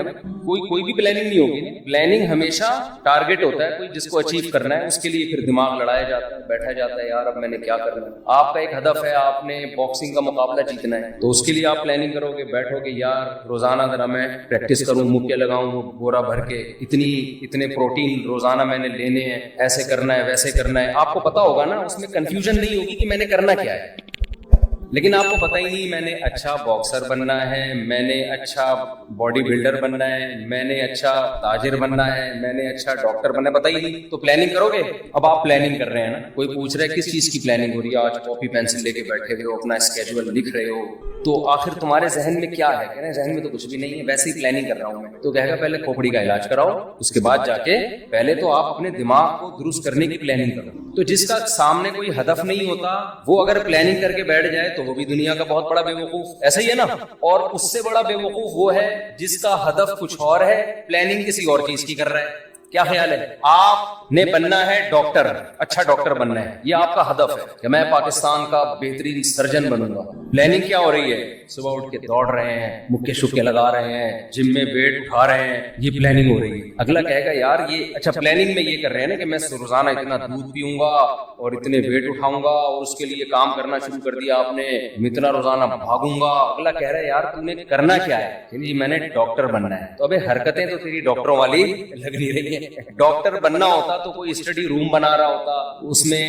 کوئی بھی پلاننگ نہیں ہوگی. پلاننگ ہمیشہ ٹارگٹ ہوتا ہے, کوئی جس کو اچیو کرنا ہے اس کے لیے پھر دماغ لڑایا جاتا ہے, بیٹھا جاتا ہے یار اب میں نے کیا کرنا ہے. آپ کا ایک ہدف ہے, آپ نے باکسنگ کا مقابلہ جیتنا ہے, تو اس کے لیے آپ پلاننگ کرو گے, بیٹھو گے یار روزانہ ذرا میں پریکٹس کروں, مکے لگاؤں گورا بھر کے, اتنے پروٹین روزانہ میں نے لینے ہیں, ایسے کرنا ہے ویسے کرنا ہے. آپ کو پتا ہوگا نا, اس میں کنفیوژن نہیں ہوگی کہ میں نے کرنا کیا ہے. لیکن آپ کو پتہ ہی نہیں میں نے اچھا باکسر بننا ہے, میں نے اچھا باڈی بلڈر بننا ہے, میں نے اچھا تاجر بننا ہے, میں نے اچھا ڈاکٹر بننا ہے, پتہ ہی نہیں. تو پلاننگ کرو گے. اب آپ پلاننگ کر رہے ہیں نا, کوئی پوچھ رہا ہے کس چیز کی پلاننگ ہو رہی ہے, آج کاپی پینسل لے کے بیٹھے ہوئے ہو, اپنا اسکیجول لکھ رہے ہو, تو آخر تمہارے ذہن میں کیا ہے؟ کہہ رہے ہیں ذہن میں تو کچھ بھی نہیں ہے, ویسے ہی پلاننگ کر رہا ہوں میں. تو کہے گا پہلے کھوپڑی کا علاج کراؤ, اس کے بعد جا کے پہلے تو آپ اپنے دماغ کو درست کرنے کی پلاننگ کرو. تو جس کا سامنے کوئی ہدف نہیں ہوتا وہ اگر پلاننگ کر کے بیٹھ جائے تو وہ بھی دنیا کا بہت بڑا بے وقوف. ایسا ہی ہے نا. اور اس سے بڑا بے وقوف وہ ہے جس کا ہدف کچھ اور ہے, پلاننگ کسی اور چیز کی کر رہا ہے. کیا خیال ہے؟ آپ نے بننا ہے ڈاکٹر، اچھا ڈاکٹر بننا ہے، یہ آپ کا ہدف ہے کہ میں پاکستان کا بہترین سرجن بنوں گا۔ پلاننگ کیا ہو رہی ہے؟ صبح اٹھ کے دوڑ رہے ہیں، مکے شکے لگا رہے ہیں، جم میں ویٹ اٹھا رہے ہیں، یہ پلاننگ ہو رہی ہے۔ اگلا کہے گا یار یہ اچھا پلاننگ میں یہ کر رہے ہیں نا کہ میں روزانہ اتنا دودھ پیوں گا اور اتنے ویٹ اٹھاؤں گا، اور اس کے لیے کام کرنا شروع کر دیا آپ نے، اتنا روزانہ بھاگوں گا۔ اگلا کہہ رہا ہے یار تم نے کرنا کیا ہے؟ جی میں نے ڈاکٹر بننا ہے۔ تو ابھی حرکتیں تو تیری ڈاکٹروں والی لگ نہیں رہی ہیں۔ ڈاکٹر بننا ہوتا تو کوئی اسٹڈی روم بنا رہا ہوتا، اس میں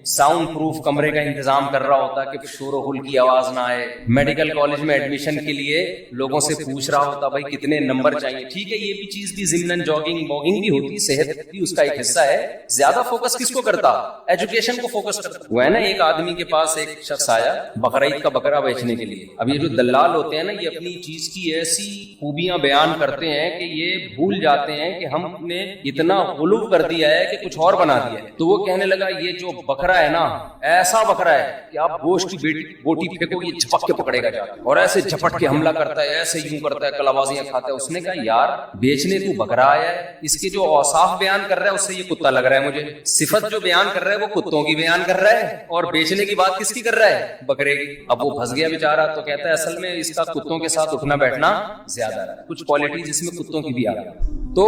ساؤنڈ پروف کمرے کا انتظام کر رہا ہوتا کہ شور و غل کی آواز نہ آئے، میڈیکل کالج میں ایڈمیشن کے لیے لوگوں سے پوچھ رہا ہوتا بھائی کتنے نمبر چاہیے۔ ٹھیک ہے یہ بھی چیز بھی ضمن جاگنگ واگنگ بھی ہوتی، صحت بھی اس کا ایک حصہ ہے۔ زیادہ فوکس کس کو کرتا؟ ایجوکیشن کو فوکس کرتا۔ وہ ہے نا ایک آدمی کے پاس ایک شخص آیا بقرعید کا بکرا بیچنے کے لیے۔ اب یہ جو دلال ہوتے ہیں نا یہ اپنی چیز کی ایسی خوبیاں بیان کرتے ہیں کہ یہ بھول جاتے ہیں کہ ہم نے اتنا غلو کر دیا ہے کہ کچھ اور بنا دیا ہے۔ تو وہ کہنے لگا یہ جو بکرا ہے نا ایسا بکرا ہے کہ آپ گوشت کی بوٹی پھینکو یہ جھپک کے پکڑے گا جا اور ایسے جھپٹ کے حملہ کرتا ہے، ایسے یوں کرتا ہے، کلابازیاں کھاتا ہے۔ اس نے کہا یار بیچنے تو بکرا آیا ہے، اس کے جو اوصاف بیان کر رہا ہے اس سے یہ کتا لگ رہا ہے مجھے، صفت جو بیان کر رہا ہے وہ کتوں کی بیان کر رہا ہے اور بیچنے کی بات کس کی کر رہا ہے؟ بکرے کی۔ اب وہ پھنس گیا بیچارہ، تو کہتا ہے اصل میں اس کا کتوں کے ساتھ اٹھنا بیٹھنا زیادہ ہے، کچھ کوالٹیز اس میں کتوں کی بھی آ گئی۔ تو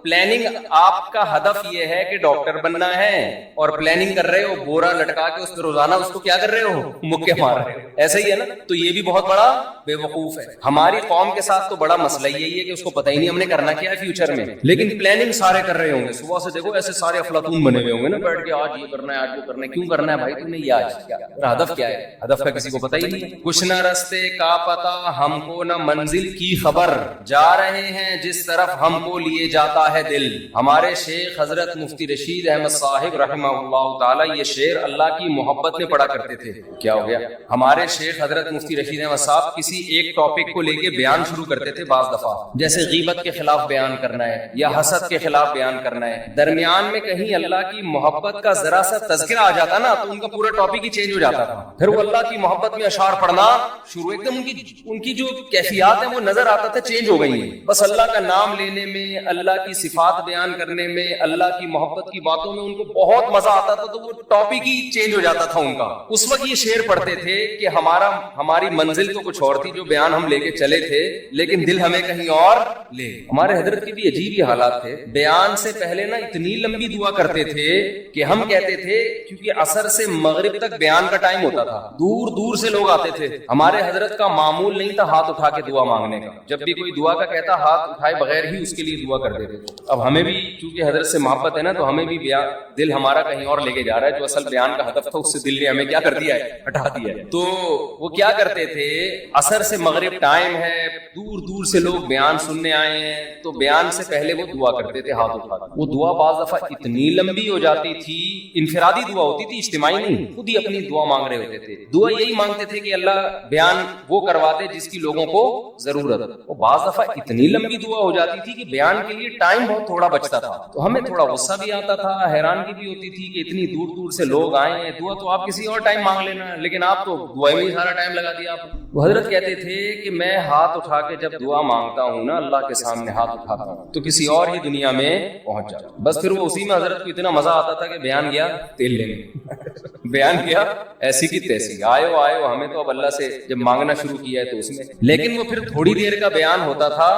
پلاننگ آپ کا ہدف یہ ہے کہ ڈاکٹر بننا ہے اور پلاننگ کر رہے ہو بورا لٹکا کے اس پہ روزانہ اس کو کیا کر رہے ہو؟ مکے مار رہے ہو، ایسا ہی ہے نا؟ تو یہ بھی بہت بڑا بے وقوف ہے۔ ہماری قوم کے ساتھ تو بڑا مسئلہ یہی ہے کہ اس کو پتہ ہی نہیں ہم نے کرنا کیا ہے فیوچر میں، لیکن پلاننگ سارے کر رہے ہوں گے۔ صبح سے دیکھو ایسے سارے افلاطون بنے ہوئے ہوں گے نا بیٹھ کے، آج یہ کرنا ہے آج وہ کرنا ہے۔ کیوں کرنا ہے بھائی تم نے یہ آج کیا؟ ہدف کیا ہے؟ ہدف کا کسی کو پتہ ہی نہیں۔ کچھ نہ رستے کا پتہ ہم کو نہ منزل کی خبر، جا رہے ہیں جس طرف ہم کو لیے جاتا ہے دل۔ ہمارے شیخ حضرت مفتی رشید احمد صاحب رحمہ اللہ تعالی یہ شعر اللہ کی محبت میں پڑھا کرتے تھے۔ کیا ہو گیا؟ ہمارے شیخ حضرت مفتی رشید احمد صاحب کسی ایک ٹاپک کو لے کے بیان شروع کرتے تھے بعض دفعہ، جیسے غیبت کے خلاف بیان کرنا ہے یا حسد کے خلاف بیان کرنا ہے۔ درمیان میں کہیں اللہ کی محبت کا ذرا سا تذکرہ آ جاتا نا تو ان کا پورا ٹاپک ہی چینج ہو جاتا تھا، پھر وہ اللہ کی محبت میں اشعار پڑھنا شروع، ایک دم ان کی جو کیفیات ہیں وہ نظر آتا تھا چینج ہو گئی ہیں۔ بس اللہ کا نام لینے میں، اللہ کی صفات بیان کرنے میں، اللہ کی محبت کی باتوں میں ان کو بہت مزہ آتا تھا، تو وہ ٹاپک ہی چینج ہو جاتا تھا ان کا۔ اس وقت یہ شعر پڑھتے تھے کہ ہماری منزل تو کچھ اور تھی جو بیان ہم لے کے چلے تھے، لیکن دل ہمیں کہیں اور لے۔ ہمارے حضرت کے بھی عجیب ہی حالات تھے، بیان سے پہلے نا اتنی لمبی دعا کرتے تھے کہ ہم کہتے تھے کیونکہ عصر سے مغرب تک بیان کا ٹائم ہوتا تھا، دور دور سے لوگ آتے تھے۔ ہمارے حضرت کا معمول نہیں تھا ہاتھ اٹھا کے دعا مانگنے کا، جب بھی کوئی دعا کا کہتا ہاتھ اٹھائے بغیر ہی اس کے لیے دعا کر دیتے تھے۔ اب ہمیں بھی چونکہ حضرت سے محبت ہے نا تو ہمیں بھی دل ہمارا کہیں اور لے کے جا رہا ہے، جو اصل بیان کا ہدف تھا اس سے دل نے ہمیں کیا کر دیا ہے؟ ہٹا دیا ہے۔ تو وہ کیا کرتے تھے، عصر سے مغرب ٹائم ہے، دور دور سے لوگ بیان سننے آئے ہیں، تو بیان سے پہلے وہ دعا کرتے تھے ہاتھ اٹھا کے۔ وہ دعا بعض دفعہ اتنی لمبی ہو جاتی تھی، انفرادی دعا ہوتی تھی، اجتماعی نہیں، خود ہی اپنی دعا مانگ رہے ہوتے تھے۔ دعا یہی مانگتے تھے کہ اللہ بیان وہ کروا دے جس کی لوگوں کو ضرورت ہے۔ وہ بعض دفعہ اتنی لمبی دعا ہو جاتی تھی کہ بیان کے لیے ٹائم بہت تھوڑا بچتا تھا، تو ہمیں تھوڑا غصہ بھی آتا تھا، حیرانگی بھی ہوتی تھی کہ اتنی دور دور سے لوگ آئے ہیں، دعا تو آپ کسی اور ٹائم مانگ لینا، لیکن آپ تو دعا میں ہی سارا ٹائم لگا دیا آپ۔ وہ حضرت کہتے تھے کہ میں ہاتھ اٹھا کے جب دعا مانگتا ہوں نا اللہ کے سامنے ہاتھ اٹھاتا ہوں تو کسی اور ہی دنیا میں پہنچ جاتا ہوں۔ بس پھر وہ اسی میں حضرت کو اتنا مزہ آتا تھا کہ بیان گیا تیل لینے بیان کیا ایسی کی تیسی، آئے ہو ہمیں تو اب اللہ سے جب مانگنا شروع کیا ہے تو اس میں، لیکن وہ پھر تھوڑی دیر کا بیان ہوتا تھا،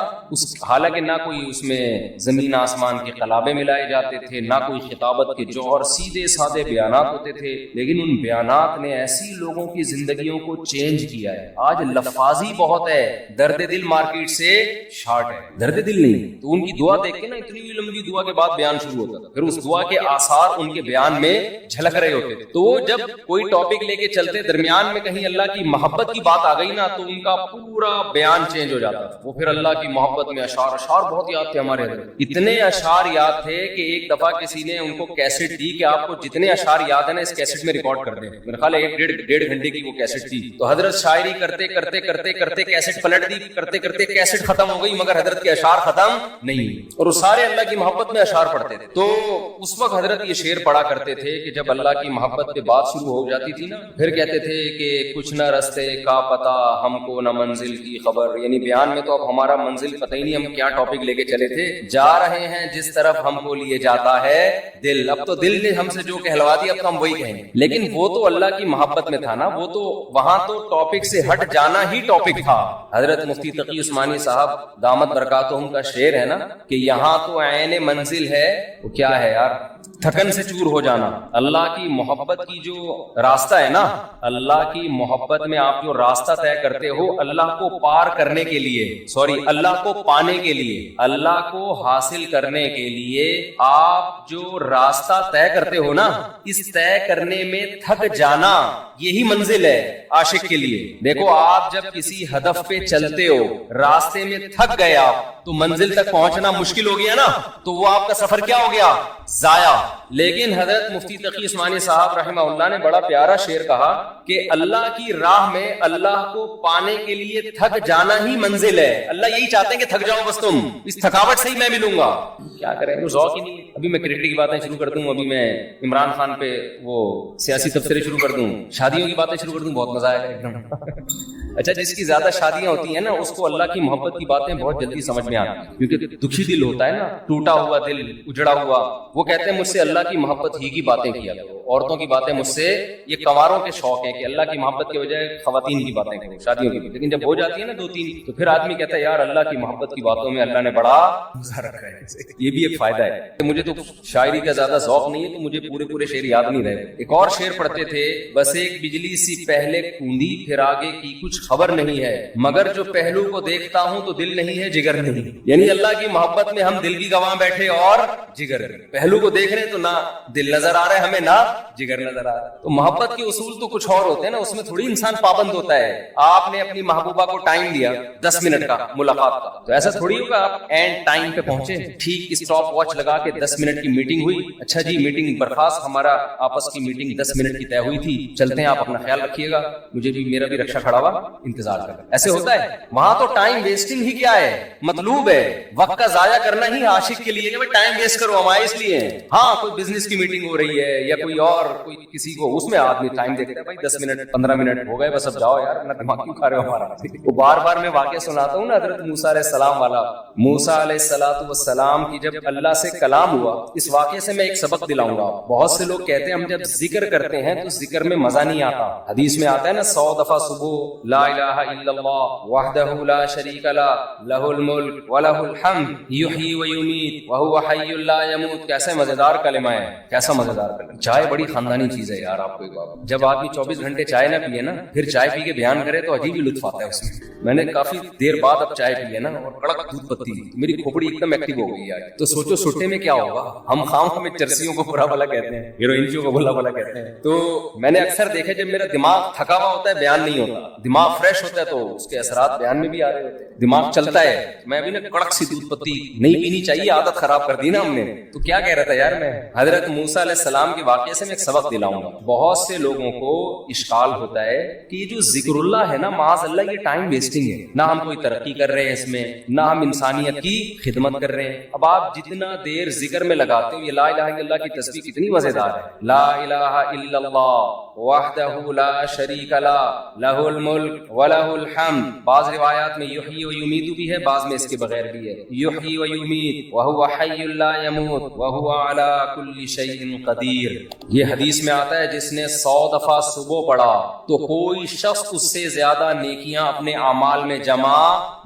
حالانکہ نہ کوئی اس میں زمین آسمان کے قلابے ملائے جاتے تھے، نہ کوئی خطابت کے جوہر، سیدھے سادے بیانات ہوتے تھے، لیکن ان بیانات نے ایسی لوگوں کی زندگیوں کو چینج کیا ہے۔ آج لفاظی بہت ہے، درد دل مارکیٹ سے شارٹ ہے، درد دل نہیں۔ تو ان کی دعا دیکھ کے نا اتنی لمبی دعا کے بعد بیان شروع ہوتا تھا، پھر اس دعا کے آثار ان کے بیان میں جھلک رہے ہوتے تھے۔ تو جب کوئی ٹاپک لے کے چلتے، درمیان میں کہیں اللہ کی محبت کی بات آ گئی نا تو ان کا پورا بیان چینج ہو جاتا تھا۔ وہ پھر اللہ کی محبت میں اشعار بہت یاد تھے ہمارے حضرت، اتنے اشعار یاد تھے کہ ایک دفعہ کسی نے ان کو کیسٹ دی کہ آپ کو جتنے اشعار یاد ہیں نا اس کیسٹ میں ریکارڈ کر دیں۔ میرا خیال ہے 1.5 گھنٹے کی وہ کیسٹ تھی۔ تو حضرت شاعری کرتے کرتے کرتے کرتے کیسٹ پلٹ دی، کرتے کرتے کیسٹ ختم ہو گئی مگر حضرت کے اشعار ختم نہیں ہوئے، اور وہ سارے اللہ کی محبت میں اشعار پڑھتے تھے۔ تو اس وقت حضرت یہ شعر پڑھا کرتے تھے کہ جب اللہ کی محبت پہ بات شروع ہو جاتی تھی نا پھر کہتے تھے کہ کچھ نہ رستے کا پتہ ہم کو نہ منزل کی خبر، یعنی بیان میں تو اب ہمارا منزل پتہ ہی نہیں ہم کیا ٹاپک لے کے چلے تھے, جا رہے ہیں جس طرف ہم کو لیے جاتا ہے دل. اب تو دل نے ہم سے جو کہلوا دیا اب تو ہم وہی کہیں گے, لیکن وہ تو اللہ کی محبت میں تھا نا, وہ تو وہاں تو ٹاپک سے ہٹ جانا ہی ٹاپک تھا. حضرت مفتی تقی عثمانی صاحب دامت برکاتہم کا شعر ہے نا کہ یہاں تو عین منزل ہے, وہ کیا ہے یار, تھکن سے چور ہو جانا. اللہ کی محبت کی جو راستہ ہے نا, اللہ کی محبت میں آپ جو راستہ طے کرتے ہو اللہ کو پار کرنے کے لیے, اللہ کو پانے کے لیے, اللہ کو حاصل کرنے کے لیے آپ جو راستہ طے کرتے ہو نا, اس طے کرنے میں تھک جانا یہی منزل ہے عاشق کے لیے. دیکھو آپ جب کسی ہدف پہ چلتے ہو, راستے میں تھک گئے آپ, تو منزل تک پہنچنا مشکل ہو گیا نا, تو وہ آپ کا سفر کیا ہو گیا, ضائع. لیکن حضرت مفتی تقی عثمانی صاحب رحمہ اللہ نے بڑا پیارا شعر کہا کہ اللہ کی راہ میں اللہ کو پانے کے لیے تھک جانا ہی منزل ہے. اللہ یہی چاہتے ہیں کہ تھک جاؤ بس تم, اس تھکاوٹ سے ہی میں ملوں گا. کیا کریں, ذوق ہی نہیں. ابھی میں کرکٹ کی باتیں شروع کر دوں, ابھی میں عمران خان پہ وہ سیاسی تبصرے شروع کر دوں, شادیوں کی باتیں شروع کر دوں, بہت مزہ آئے گا ایک دم. اچھا, جس کی زیادہ شادیاں ہوتی ہیں نا اس کو اللہ کی محبت کی باتیں بہت جلدی سمجھ میں آتی ہیں, کیونکہ دکھی دل ہوتا ہے نا, ٹوٹا ہوا دل, اجڑا ہوا. وہ کہتے ہیں مجھ سے اللہ کی محبت ہی کی باتیں کیا کرو, عورتوں کی باتیں مجھ سے, یہ کنواروں کے شوق ہیں کہ اللہ کی محبت کے بجائے خواتین کی باتیں کرو, شادیوں کی. لیکن جب ہو جاتی ہے نا 2-3, تو پھر آدمی کہتا ہے یار اللہ کی محبت کی باتوں میں اللہ نے بڑا مزہ رکھا ہے. یہ بھی ایک فائدہ ہے. مجھے تو شاعری کا زیادہ ذوق نہیں ہے تو مجھے پورے شعر یاد نہیں رہے. ایک اور شعر پڑھتے تھے, بس ایک بجلی سی پہلے کوندی پھر آگے کی کچھ خبر نہیں ہے, مگر جو پہلو کو دیکھتا ہوں تو دل نہیں ہے جگر نہیں. یعنی اللہ کی محبت میں ہم دل کی گواہ بیٹھے اور جگر, پہلو کو دیکھ رہے تو نہ دل نظر آ رہا ہے ہمیں, نہ جگر نظر آ رہا ہے. تو محبت کے اصول تو کچھ اور ہوتے ہیں نا, اس میں تھوڑی انسان پابند ہوتا ہے. آپ نے اپنی محبوبہ کو ٹائم دیا 10 منٹ کا ملاقات کا, تو ایسا تھوڑی ہوگا آپ اینڈ ٹائم پہ پہنچے, ٹھیک اسٹاپ واچ لگا کے 10 منٹ کی میٹنگ ہوئی, اچھا جی میٹنگ برخاست, ہمارا آپس کی میٹنگ 10 منٹ کی طے ہوئی تھی, چلتے ہیں, آپ اپنا خیال رکھیے گا, مجھے بھی میرا بھی رکشا کھڑا ہوا انتظار کر. ایسے ہوتا ہے وہاں تو ٹائم ویسٹنگ ہی کیا ہے, مطلوب ہے وقت کا ضائع کرنا ہی عاشق کے لیے, کہ ٹائم ویسٹ کرو, ہمارے اس لیے. ہاں کوئی بزنس کی میٹنگ ہو رہی ہے یا کوئی اور کوئی کسی کو, اس میں آدمی ٹائم دیکھتا ہے, بھائی 10 منٹ 15 منٹ ہو گئے بس اب جاؤ یار, اپنا دماغ کیوں کھا رہے ہو ہمارا. وہ بار بار میں واقعہ سناتا ہوں نا حضرت موسیٰ علیہ السلام والا. موسیٰ علیہ السلام کی جب اللہ سے کلام ہوا, اس واقعے سے میں ایک سبق دلاؤں گا. بہت سے لوگ کہتے ہیں ہم جب ذکر کرتے ہیں تو ذکر میں مزہ نہیں آتا. حدیث میں آتا ہے نا 100 دفعہ صبح لا الہ الا اللہ وحدہ لا شریک لہ لہ الملک ولہ الحمد یحیی و یمیت وہو حی لا یموت. کیسے مزیدار کلمہ ہے, کیسا مزیدار کلمہ. چائے بڑی خاندانی چیز ہے یار. آپ کو ایک بات, جب آدمی 24 گھنٹے چائے نہ پیے نا, پھر چائے پی کے بیان کرے تو عجیب ہی لطف آتا ہے اس میں. میں نے کافی دیر بعد اب چائے پی ہے نا, اور کڑک دودھ پتی, میری کھوپڑی ایک دم ایکٹیو ہو گئی ہے. تو سوچو سٹے میں کیا ہوگا. ہم خام میں چرسیوں کو برا بھلا کہتے ہیں, ہیروئنچیوں کو بھلا بھلا کہتے ہیں. تو میں نے اکثر دیکھا جب میرا دماغ تھکا ہوا ہوتا ہے بیان نہیں ہوتا, دماغ فریش ہوتا ہے تو اس کے اثرات بیان میں بھی آ رہے ہوتے ہیں, دماغ چلتا ہے. میں ابھی نا کڑک سی دودھ پتی نہیں پینی چاہیے, عادت خراب کر دی نا ہم نے. تو کیا کہہ رہا تھا یار میں, حضرت موسیٰ علیہ السلام کے واقعے سے میں ایک سبق دلاؤں گا. بہت سے لوگوں کو اشکال ہوتا ہے کہ یہ جو ذکر اللہ ہے نا, معاذ اللہ یہ ٹائم ویسٹنگ ہے. نہ ہم کوئی ترقی کر رہے ہیں اس میں, نہ ہم انسانیت کی خدمت کر رہے ہیں. اب آپ جتنا دیر ذکر میں لگاتے ہو, یہ لا الہ الا اللہ کی تسبیح کتنی مزیدار ہے. لا الہ الا اللہ وحدہ لا شریک لہ لہ الملک ولہ الحمد. بعض روایات میں یحیی و یمیت بھی ہے, بعض میں اس کے بغیر بھی ہے. یحیی و یمیت وہو حی لا یموت وہو علی کل شیء قدیر. یہ حدیث میں آتا ہے جس نے 100 دفعہ صبح پڑھا تو کوئی شخص اس سے زیادہ نیکیاں اپنے اعمال میں جمع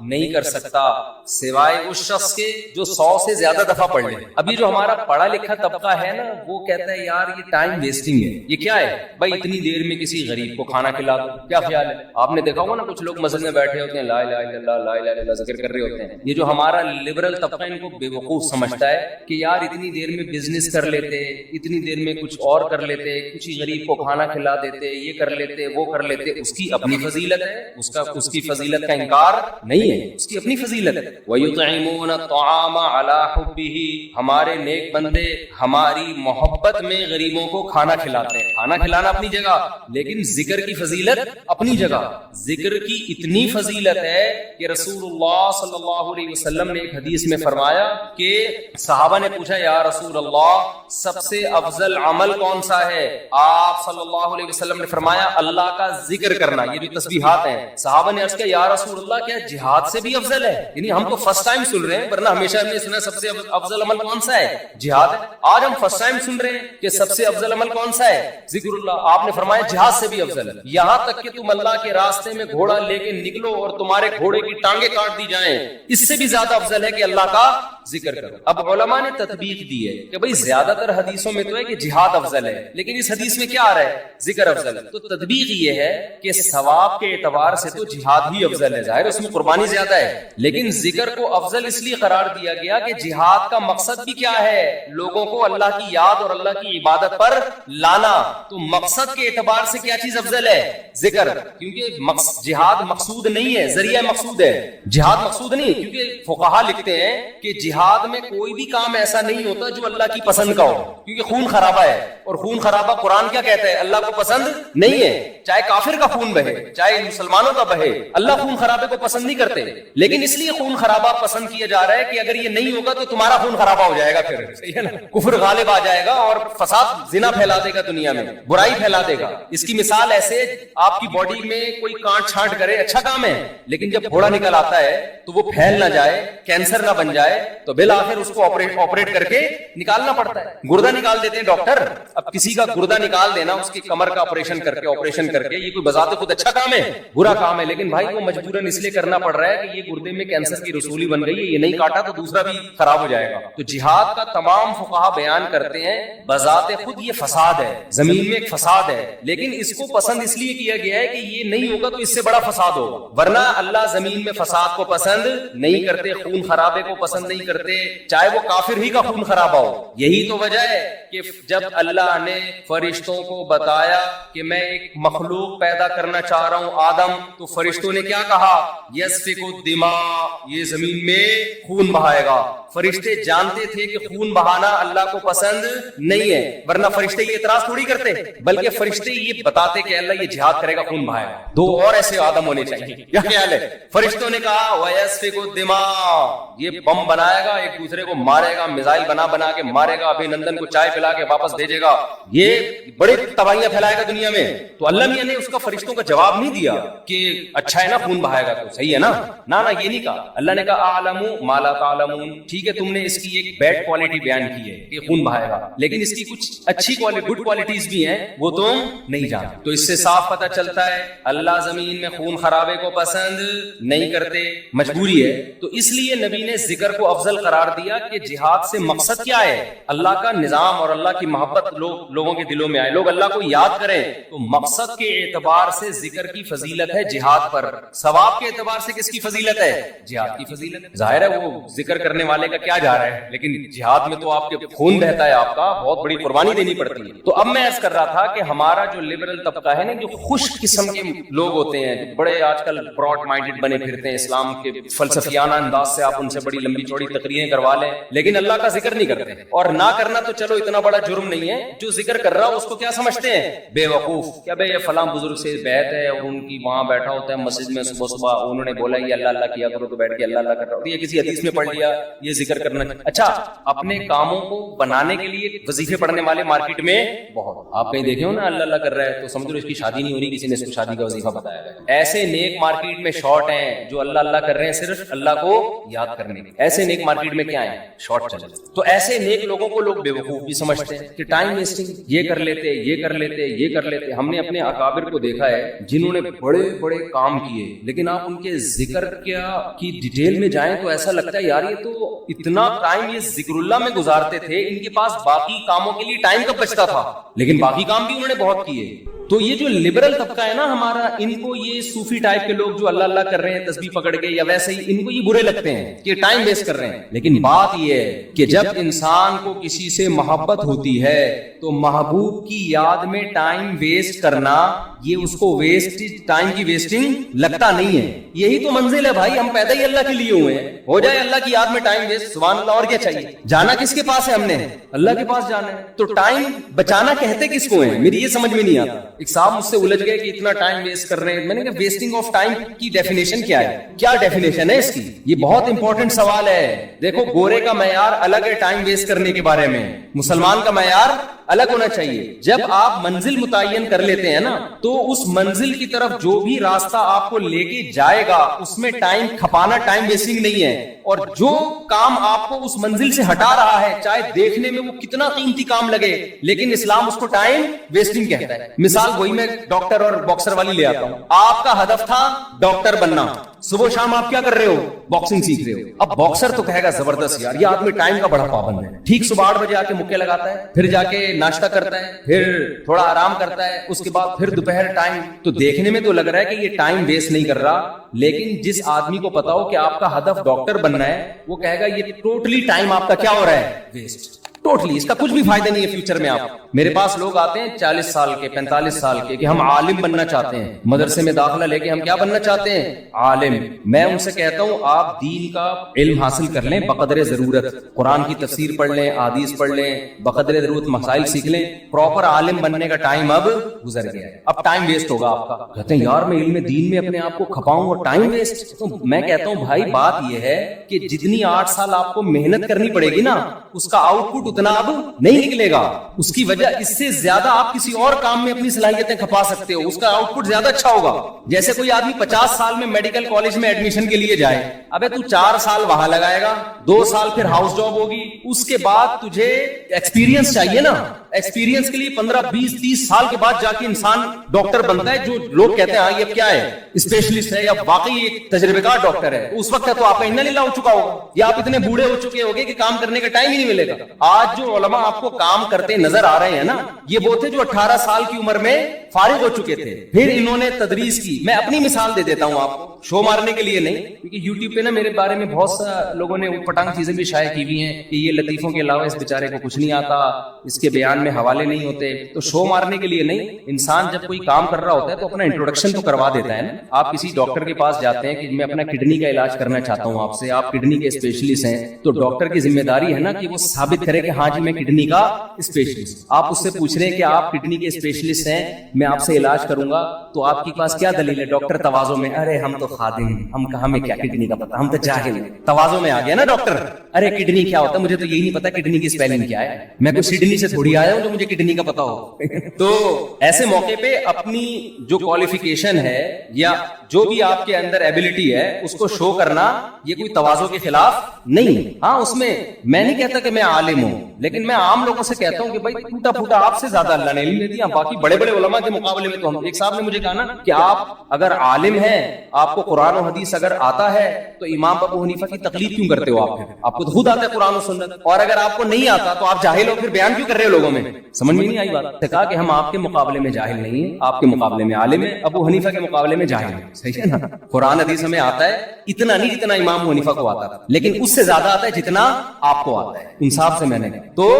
نہیں کر سکتا سوائے اس شخص کے جو 100 سے زیادہ دفعہ پڑھ لے. ابھی جو ہمارا پڑھا لکھا طبقہ ہے نا, وہ کہتا ہے یار یہ ٹائم ویسٹنگ ہے. یہ کیا ہے بھائی, اتنی دیر میں کسی غریب کو کھانا کھلا دو, کیا خیال ہے. آپ نے دیکھا ہوگا نا کچھ لوگ مسجد میں بیٹھے ہوتے ہیں, لا الہ الا اللہ لا الہ الا اللہ ذکر کر رہے ہوتے ہیں. یہ جو ہمارا لبرل طبقہ ان کو بے وقوف سمجھتا ہے کہ یار اتنی دیر میں بزنس کر لیتے, اتنی دیر میں کچھ اور کر لیتے, کسی غریب کو کھانا کھلا دیتے, یہ کر لیتے وہ کر لیتے. اس کی اپنی فضیلت ہے, اس کی فضیلت کا انکار نہیں ہے, اس کی اپنی فضیلت ہے. وَيُطْعِمُونَ الطَّعَامَ عَلَى حُبِّهِ. ہمارے نیک بندے ہماری محبت میں غریبوں کو کھانا کھلاتے ہیں. کھانا کھلانا اپنی جگہ, لیکن ذکر کی فضیلت اپنی جگہ. ذکر کی اتنی فضیلت ہے کہ رسول اللہ صلی اللہ علیہ وسلم نے ایک حدیث میں فرمایا کہ صحابہ نے پوچھا یا رسول اللہ سب سے افضل عمل کون سا ہے؟ آپ صلی اللہ علیہ وسلم نے فرمایا اللہ کا ذکر کرنا. یہ جو تسبیحات ہیں, صحابہ نے عرض کیا یا رسول اللہ کیا جہاد سے بھی افضل ہے؟ یعنی ہم تو فرسٹ ٹائم سن رہے ہیں, ورنہ ہمیشہ ہم نے سنا سب سے افضل عمل کون سا ہے؟ جہاد ہے. آج ہم فرسٹ ٹائم سن رہے ہیں کہ سب سے افضل عمل کون سا ہے؟ ذکر اللہ. آپ نے فرمایا جہاد سے بھی افضل ہے. یہاں تک کہ تم اللہ کے راستے میں گھوڑا لے کے نکلو اور تمہارے گھوڑے کی ٹانگیں کاٹ دی جائیں, اس سے بھی زیادہ افضل ہے کہ اللہ کا ذکر کرو. اب علماء نے تطبیق دی ہے کہ بھئی زیادہ تر حدیثوں میں تو ہے کہ جہاد افضل ہے, لیکن اس حدیث میں کیا آ رہا ہے؟ ذکر افضل ہے. تو تطبیق یہ ہے کہ ثواب کے اعتبار سے تو جہاد ہی افضل ہے, ظاہر اس میں قربانی زیادہ ہے, لیکن ذکر کو افضل اس لیے قرار دیا گیا کہ جہاد کا مقصد بھی کیا ہے؟ لوگوں کو اللہ کی یاد اور اللہ کی عبادت پر لانا. تو مقصد کے اعتبار سے کیا چیز افضل ہے؟ ذکر. کیونکہ جہاد مقصود نہیں ہے, ذریعہ مقصود ہے. جہاد مقصود نہیں, کیونکہ فقہا لکھتے ہیں کہ جہاد میں کوئی بھی کام ایسا نہیں ہوتا جو اللہ کی پسند کا ہو, کیونکہ خون خرابہ ہے, اور خون خرابہ قرآن کیا کہتا ہے؟ اللہ کو پسند نہیں ہے. چاہے کافر کا خون بہے, چاہے مسلمانوں کا بہے, اللہ خون خرابے کو پسند نہیں کرتے. لیکن اس لیے خون خرابہ پسند کیا جا رہا ہے کہ اگر یہ نہیں ہوگا تو تمہارا خون خرابہ ہو جائے گا, پھر صحیح ہے نا, کفر غالب آ جائے گا اور فساد زنا پھیلا دے گا, دنیا میں برائی پھیلا دے گا. اس کی مثال ایسے, آپ کی باڈی میں کوئی کانٹ چھانٹ کرے اچھا کام ہے, لیکن جب گھوڑا نکل آتا ہے تو وہ پھیل نہ جائے, کینسر نہ بن جائے, تو بالآخر اس کو آپریٹ کر کے نکالنا پڑتا ہے. گردہ نکال دیتے ہیں ڈاکٹر. اب کسی کا گردہ نکال دینا, اس کی کمر کا آپریشن کر کے, یہ کوئی بذات خود اچھا کام ہے؟ برا کام ہے, لیکن بھائی وہ مجبوراً اس لیے کرنا پڑ رہا ہے کہ یہ گردے میں کینسر کی رسولی بن گئی ہے, یہ نہیں کاٹا تو دوسرا بھی خراب ہو جائے گا. تو جہاد کا تمام فقہا بیان کرتے ہیں بذات خود یہ فساد ہے, زمین میں ایک فساد ہے, لیکن اس کو پسند اس لیے کیا گیا ہے کہ یہ نہیں ہوگا تو اس سے بڑا فساد ہوگا. ورنہ اللہ زمین میں فساد کو پسند نہیں کرتے, خون خرابے کو پسند نہیں کرتے, چاہے وہ کافر ہی کا خون خرابہ ہو. یہی تو وجہ ہے کہ جب اللہ نے فرشتوں کو بتایا کہ میں ایک مخلوق پیدا کرنا چاہ رہا ہوں آدم, تو فرشتوں نے کیا کہا؟ یسفک الدماء, یہ زمین میں خون بہائے گا. فرشتے جانتے تھے کہ خون بہانا اللہ کو پسند نہیں ہے, ورنہ فرشتے یہ اعتراض تھوڑی کرتے, بلکہ فرشتے یہ بتاتے کہ اللہ یہ جہاد کرے گا, خون بہائے گا. دو اور ایسے آدم ہونے چاہیے. کیا خیال ہے؟ فرشتوں نے کہا وَيَسْفِكُ الدِّمَاء, یہ بم بنائے گا, ایک دوسرے کو مارے گا, میزائل بنا کے مارے گا, ابھی نندن کو چائے پلا کے واپس بھیجے گا, یہ بڑی تباہیاں پھیلائے گا دنیا میں. تو اللہ میاں نے اس کا فرشتوں کا جواب نہیں دیا کہ اچھا ہے نا خون بہائے گا تو صحیح ہے نا, نہ یہ نہیں کہا. اللہ نے کہا اعلم ما لا تعلمون, ٹھیک ہے تم نے اس کی ایک بیڈ کوالٹی بیان کی ہے کہ خون بہائے گا, لیکن اس کی کچھ اچھی گڈ کوالٹیز بھی ہیں, وہ تم نہیں جانتے. تو اس سے صاف پتہ چلتا ہے اللہ زمین میں خون خرابے کو پسند نہیں کرتے, مجبوری ہے. تو اس لیے نبی نے ذکر کو افضل قرار دیا کہ جہاد سے مقصد کیا ہے؟ اللہ کا نظام اور اللہ کی محبت لوگوں کے دلوں میں آئے, لوگ اللہ کو یاد کریں. تو مقصد کے اعتبار سے ذکر کی فضیلت ہے جہاد پر, ثواب کے اعتبار سے کس کی فضیلت ہے؟ جہاد کی فضیلت. ظاہر ہے وہ ذکر کرنے والے کا کیا جا رہا ہے, لیکن جہاد میں تو آپ کے خون بہتا ہے, آپ کا بہت بڑی قربانی دینی پڑتی ہے. تو اب میں عرض کر رہا تھا کہ ہمارا جو لبرل طبقہ ہے نا, جو خوش قسم کے لوگ ہوتے ہیں, جو بڑے آج کل براڈ مائنڈڈ بنے پھرتے ہیں, اسلام کے فلسفیانہ انداز سے آپ ان سے بڑی لمبی چوڑی تقریریں کروا لیں, لیکن اللہ کا ذکر نہیں کرتے. اور نہ کرنا تو چلو اتنا بڑا جرم نہیں ہے, جو ذکر کر رہا اس کو کیا سمجھتے ہیں؟ بے وقوف. کیا بھائی یہ فلاں بزرگ سے بیعت ہے اور ان کی وہاں بیٹھا ہوتا ہے مسجد میں صبح صبح, انہوں نے بولا یہ اللہ اللہ کیا کرو تو بیٹھ کے اللہ اللہ کر رہا ہو, یہ کسی حدیث میں پڑھ لیا یہ ذکر کرنا. اچھا, اپنے کاموں کو بنانے کے لیے وظیفے پڑھنے والے مارکیٹ میں بہت, آپ کہیں دیکھے ہو نا اللہ اللہ کر رہا ہے تو سمجھ لو اس کی شادی نہیں ہو رہی, کسی نے اس کو شادی کا وظیفہ بتایا ہے. ایسے نیک مارکیٹ میں شارٹ ہیں جو اللہ اللہ کر رہے ہیں صرف اللہ کو یاد کرنے کے, ایسے نیک مارکیٹ میں کیا ہے؟ شارٹ چل رہے. تو ایسے نیک لوگوں کو لوگ بے وقوف بھی سمجھتے ہیں کہ ٹائم ویسٹنگ, یہ کر لیتے یہ کر لیتے یہ کر لیتے. ہم نے اپنے اکابر کو دیکھا ہے جنہوں نے بڑے بڑے کام کیے, لیکن آپ ان کے ذکر کی ڈیٹیل میں جائیں تو ایسا لگتا ہے یار یہ تو اتنا ٹائم یہ ذکر اللہ میں گزارتے تھے, ان کے پاس باقی کاموں کے لیے ٹائم کب بچتا تھا, لیکن باقی کام بھی انہوں نے بہت کیے. تو یہ جو لبرل طبقہ ہے نا ہمارا, ان کو یہ صوفی ٹائپ کے لوگ جو اللہ اللہ کر رہے ہیں تسبیح پکڑ کے یا ویسے ہی, ان کو یہ برے لگتے ہیں کہ ٹائم ویسٹ کر رہے ہیں. لیکن بات یہ ہے کہ جب انسان کو کسی سے محبت ہوتی ہے تو محبوب کی یاد میں ٹائم ویسٹ کرنا یہ اس کو ٹائم کی ویسٹنگ لگتا نہیں ہے. یہی تو منزل ہے بھائی, ہم پیدا ہی اللہ کے لیے ہوئے ہیں, ہو جائے اللہ کی یاد میں ٹائم ویسٹ, سبحان اللہ, اور کیا چاہیے. جانا کس کے پاس ہے؟ ہم نے اللہ کے پاس جانا ہے. تو ٹائم بچانا کہتے کس کو ہیں؟ میری یہ سمجھ میں نہیں آتا. ایک صاحب مجھ سے الجھ گئے کہ اتنا ٹائم ویسٹ کر رہے ہیں. میں نے کہا ویسٹنگ آف ٹائم کی ڈیفینیشن کیا ہے؟ کیا ڈیفینیشن ہے اس کی؟ یہ بہت امپورٹنٹ سوال ہے. دیکھو گورے کا معیار الگ ہے ٹائم ویسٹ کرنے کے بارے میں, مسلمان کا معیار الگ ہونا چاہیے. جب آپ منزل متعین کر لیتے ہیں نا تو اس منزل کی طرف جو بھی راستہ آپ کو لے کے جائے گا اس میں ٹائم کھپانا ٹائم ویسٹنگ نہیں ہے. اور جو کام آپ کو اس منزل سے ہٹا رہا ہے چاہے دیکھنے میں وہ کتنا قیمتی کام لگے لیکن اسلام اس کو ٹائم ویسٹنگ کہتا ہے. مثال وہی میں ڈاکٹر اور باکسر والی لے آتا ہوں. آپ کا ہدف تھا ڈاکٹر بننا, صبح شام آپ کیا کر رہے ہو؟ باکسنگ سیکھ رہے ہو. اب باکسر تو کہے گا زبردست یار یہ آدمی ٹائم کا بڑا پابند ہے, ٹھیک صبح 8 بجے آ کے مکے لگاتا ہے, پھر جا کے ناشتہ کرتا ہے, پھر تھوڑا آرام کرتا ہے, اس کے بعد پھر دوپہر ٹائم. تو دیکھنے میں تو لگ رہا ہے کہ یہ ٹائم ویسٹ نہیں کر رہا, لیکن جس آدمی کو پتا ہو کہ آپ کا ہدف ڈاکٹر بننا ہے وہ کہے گا یہ ٹوٹلی ٹائم آپ کا کیا ہو رہا ہے؟ ویسٹ. ٹوٹلی اس کا کچھ بھی فائدہ نہیں ہے فیوچر میں. آپ میرے پاس لوگ آتے ہیں 40 سال کے 45 سال کے کہ ہم عالم بننا چاہتے ہیں, مدرسے میں داخلہ لے کے ہم کیا بننا چاہتے ہیں؟ عالم. میں ان سے کہتا ہوں آپ دین کا علم حاصل کر لیں بقدر ضرورت, قرآن کی تفسیر پڑھ لیں, احادیث پڑھ لیں, بقدر ضرورت مسائل سیکھ لیں. پراپر عالم بننے کا ٹائم اب گزر گیا ہے, اب ٹائم ویسٹ ہوگا آپ کا. کہتے ہیں یار میں علم دین میں اپنے آپ کو کھپاؤں اور ٹائم ویسٹ. تو میں کہتا ہوں بھائی بات یہ ہے کہ جتنی 8 سال آپ کو محنت کرنی پڑے گی نا اس کا آؤٹ پٹ اتنا اب نہیں نکلے گا. اس کی وجہ اس سے زیادہ آپ کسی اور کام میں اپنی صلاحیتیں کھپا سکتے ہو, اس کا آؤٹ پٹ زیادہ اچھا ہوگا. جیسے کوئی آدمی 50 سال میں میڈیکل کالج میں ایڈمیشن کے لیے جائے, ابے تو 4 سال وہاں لگائے گا, 2 سال پھر ہاؤس جاب ہوگی, اس کے بعد تجھے ایکسپیرینس چاہیے نا. ایکسپیرینس کے لیے 15 20 30 سال کے بعد جا کے انسان ڈاکٹر بنتا ہے. جو لوگ کہتے ہیں ہاں یہ کیا ہے اسپیشلسٹ ہے یا واقعی ایک تجربے کار ڈاکٹر ہے, اس وقت تو آپ کا اننا للہ ہو چکا ہوگا یا آپ اتنے بوڑھے ہو چکے ہوگے کہ کام کرنے کا ٹائم ہی نہیں ملے گا. آج جو علماء آپ کو کام کرتے نظر آ رہے ہیں نا یہ وہ تھے جو 18 سال کی عمر میں فارغ ہو چکے تھے, پھر انہوں نے تدریس کی. میں اپنی مثال دے دیتا ہوں آپ کو, شو مارنے کے لیے نہیں, کیونکہ یوٹیوب پہ نا میرے بارے میں بہت سا لوگوں نے پٹانگ چیزیں بھی شائع کی ہوئی ہیں کہ یہ لطیفوں کے علاوہ اس بیچارے کو کچھ نہیں آتا, اس کے بیان میں حوالے نہیں ہوتے. تو شو مارنے کے لیے نہیں, انسان جب کوئی کام کر رہا ہوتا ہے تو اپنا انٹروڈکشن تو کروا دیتا ہے نا. آپ کسی ڈاکٹر کے پاس جاتے ہیں کہ میں اپنا کڈنی کا علاج کرنا چاہتا ہوں آپ سے, آپ کڈنی کے اسپیشلسٹ ہیں, تو ڈاکٹر کی ذمہ داری ہے نا کہ وہ ثابت کرے کہ ہاں جی میں کڈنی کا اسپیشلسٹ. آپ اس سے پوچھ رہے ہیں کہ آپ کڈنی کے اسپیشلسٹ ہیں, میں آپ سے علاج کروں گا, تو آپ کے پاس کیا دلیل ہے؟ ڈاکٹر تواضع میں, ارے ہم تو خادم ہیں, ہم کہاں میں کیا کڈنی کا پتا, ہم تو جاہل ہیں. تواضع میں آ گیا نا ڈاکٹر, ارے کڈنی کیا ہوتا ہے مجھے تو یہی نہیں پتا, کڈنی کی اسپیلنگ کیا ہے, میں کوئی سڈنی سے تھوڑی آیا ہوں جو مجھے کڈنی کا پتا ہو. تو ایسے موقع پہ اپنی جو کوالیفیکیشن ہے یا جو بھی آپ کے اندر ایبلٹی ہے اس کو شو کرنا یہ کوئی تواضع کے خلاف نہیں. ہاں اس میں میں نہیں کہتا کہ میں عالم ہوں, لیکن میں عام لوگوں سے کہتا ہوں کہ بھائی ٹوٹا پھوٹا آپ سے زیادہ اللہ نے علم دے دیا, باقی بڑے بڑے علماء کے مقابلے میں تو ہم. ایک صاحب نے مجھے کہا نا کہ آپ اگر عالم ہیں, آپ کو قرآن و حدیث اگر آتا ہے تو امام ابو حنیفہ کی تقلید کیوں کرتے ہو؟ آپ کو تو خود آتا ہے قرآن و سنت, اور اگر آپ کو نہیں آتا تو آپ جاہل ہو, پھر بیان کیوں کر رہے ہو لوگوں میں؟ سمجھ میں نہیں آئی بات. کہا کہ ہم آپ کے مقابلے میں جاہل نہیں ہیں, آپ کے مقابلے میں عالم ہیں, ابو حنیفہ کے مقابلے میں جاہل ہیں. صحیح ہے نا, قرآن حدیث ہمیں آتا ہے اتنا نہیں جتنا امام ابو حنیفہ کو آتا تھا, لیکن اس سے زیادہ آتا ہے جتنا آپ کو آتا ہے. انصاف سے میں نے کہا تو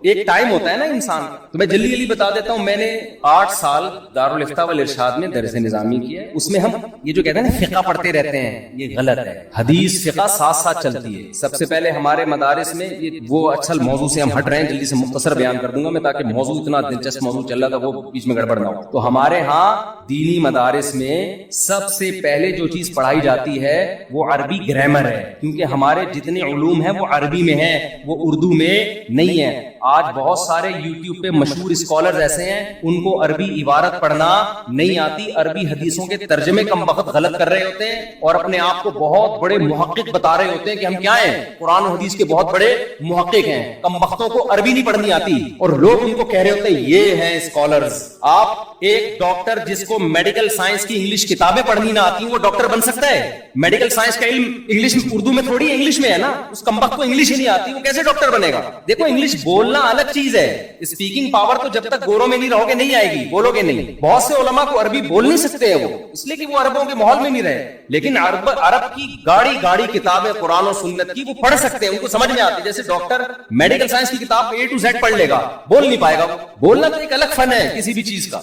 ایک ٹائم ہوتا ہے نا انسان کا. تو میں جلدی جلدی بتا دیتا ہوں, میں نے 8 سال دارالفتاء والارشاد میں درس نظامی کیا ہے. اس میں ہم یہ جو کہتے ہیں نا فقہ پڑھتے رہتے ہیں, یہ غلط ہے. حدیث فقہ ساتھ ساتھ چلتی ہے. سب سے پہلے ہمارے مدارس میں یہ وہ اچھا موضوع سے ہم ہٹ رہے ہیں, جلدی سے مختصر بیان کر دوں گا میں تاکہ موضوع اتنا دلچسپ موضوع چل رہا تھا وہ بیچ میں گڑبڑ نہ ہو. تو ہمارے ہاں دینی مدارس میں سب سے پہلے جو چیز پڑھائی جاتی ہے وہ عربی گرامر ہے, کیونکہ ہمارے جتنے علوم ہیں وہ عربی میں ہیں, وہ اردو میں نہیں ہے. آج بہت سارے یوٹیوب پہ مشہور اسکالرز ایسے ہیں ان کو عربی عبارت پڑھنا نہیں آتی, عربی حدیثوں کے ترجمے کم وقت غلط کر رہے ہوتے ہیں اور اپنے آپ کو بہت بڑے محقق بتا رہے ہوتے ہیں کہ ہم کیا ہیں, قرآن و حدیث کے بہت بڑے محقق ہیں. کم وقتوں کو عربی نہیں پڑھنی آتی اور لوگ ان کو کہہ رہے ہوتے ہیں یہ ہیں اسکالرز. آپ ایک ڈاکٹر جس کو میڈیکل سائنس کی انگلش کتابیں پڑھنی نہ آتی وہ ڈاکٹر بن سکتا ہے؟ میڈیکل سائنس کا علم انگلش میں, اردو میں تھوڑی انگلش میں ہے نا. اس کم وقت کو انگلش ہی نہیں آتی, وہ کیسے ڈاکٹر بنے گا؟ دیکھو انگلش بولنا الگ چیز ہے, اسپیکنگ پاور تو جب تک گوروں میں نہیں رہو گے نہیں آئے گی, بولو گے نہیں. بہت سے علماء کو عربی بول نہیں سکتے ہیں وہ اس لیے کہ وہ عربوں کے ماحول میں نہیں رہے, لیکن عرب کی گاڑی گاڑی کتابیں قرآن و سنت کی وہ پڑھ سکتے ہیں, ان کو سمجھ میں آتی ہے. جیسے ڈاکٹر میڈیکل سائنس کی کتاب A to Z پڑھ لے گا, بول نہیں پائے گا. بولنا تو ایک الگ فن ہے کسی بھی چیز کا.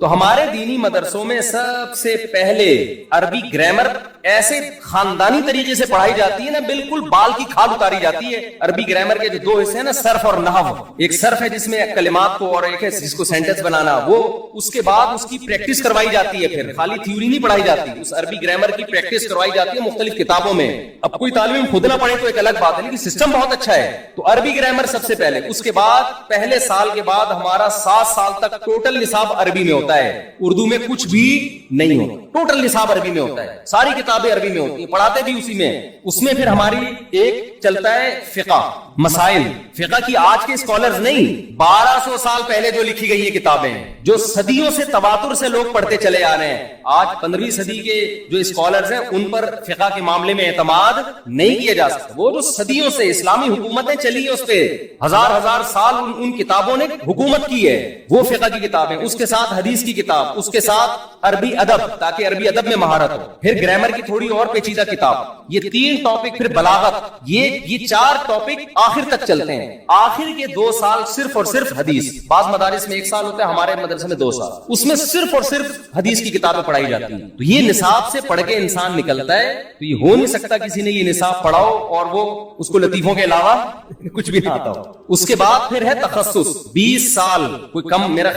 تو ہمارے دینی مدرسوں میں سب سے پہلے عربی گرامر ایسے خاندانی طریقے سے پڑھائی جاتی ہے نا، بالکل بال کی کھال اتاری جاتی ہے. عربی گرامر کے جو دو حصے ہیں نا، صرف اور نحو. ایک صرف ہے جس میں کلمات کو، اور ایک ہے جس کو سینٹنس بنانا. وہ اس کے بعد اس کی پریکٹس کروائی جاتی ہے. پھر خالی تھیوری نہیں پڑھائی جاتی، اس عربی گرامر کی پریکٹس کروائی جاتی ہے مختلف کتابوں میں. اب کوئی طالب علم خود نہ پڑھے تو ایک الگ بات ہے، لیکن سسٹم بہت اچھا ہے. تو عربی گرامر سب سے پہلے. اس کے بعد پہلے سال کے بعد ہمارا 7 سال تک ٹوٹل نصاب عربی میں ہوتا ہے. اردو میں کچھ بھی نہیں ہوتا، ٹوٹل نصاب عربی میں ہوتا ہے. ساری کتابیں عربی میں ہوتی ہیں، پڑھاتے بھی اسی میں. اس میں پھر ہماری ایک چلتا ہے فقہ، مسائل. فقہ کی آج کے اسکالرز نہیں، 1200 سال پہلے جو لکھی گئی یہ کتابیں، جو صدیوں سے تواتر سے لوگ پڑھتے چلے آ رہے ہیں. آج 15ویں صدی کے جو اسکالرز ہیں ان پر فقہ کے معاملے میں اعتماد نہیں کیا جا سکتا. وہ جو صدیوں سے اسلامی حکومتیں چلی ہیں، اس پہ ہزار سال ان کتابوں نے حکومت کی ہے، وہ فقہ کی کتابیں. اس کے ساتھ حدیث کی کتاب، اس کے ساتھ عربی ادب، تاکہ عربی ادب میں مہارت ہو. پھر گرامر کی تھوڑی اور پیچیدہ کتاب. یہ 3 ٹاپک. پھر بلاغت. یہ 4 ٹاپک آخر تک چلتے ہیں. آخر کے 2 سال صرف اور صرف حدیث. بعض مدارس میں 1 سال ہوتا ہے، ہمارے مدرسے میں 2 سال. اس میں صرف اور صرف حدیث کی کتابیں پڑھائی جاتی ہیں. تو یہ نصاب سے پڑھ کے انسان نکلتا ہے. تو یہ ہو نہیں سکتا کسی نے یہ نصاب پڑھاؤ اور وہ اس کو لطیفوں کے علاوہ کچھ بھی نہ آتا ہو. اس کے بعد پھر ہے تخصص. 20 سال کوئی کم، میرا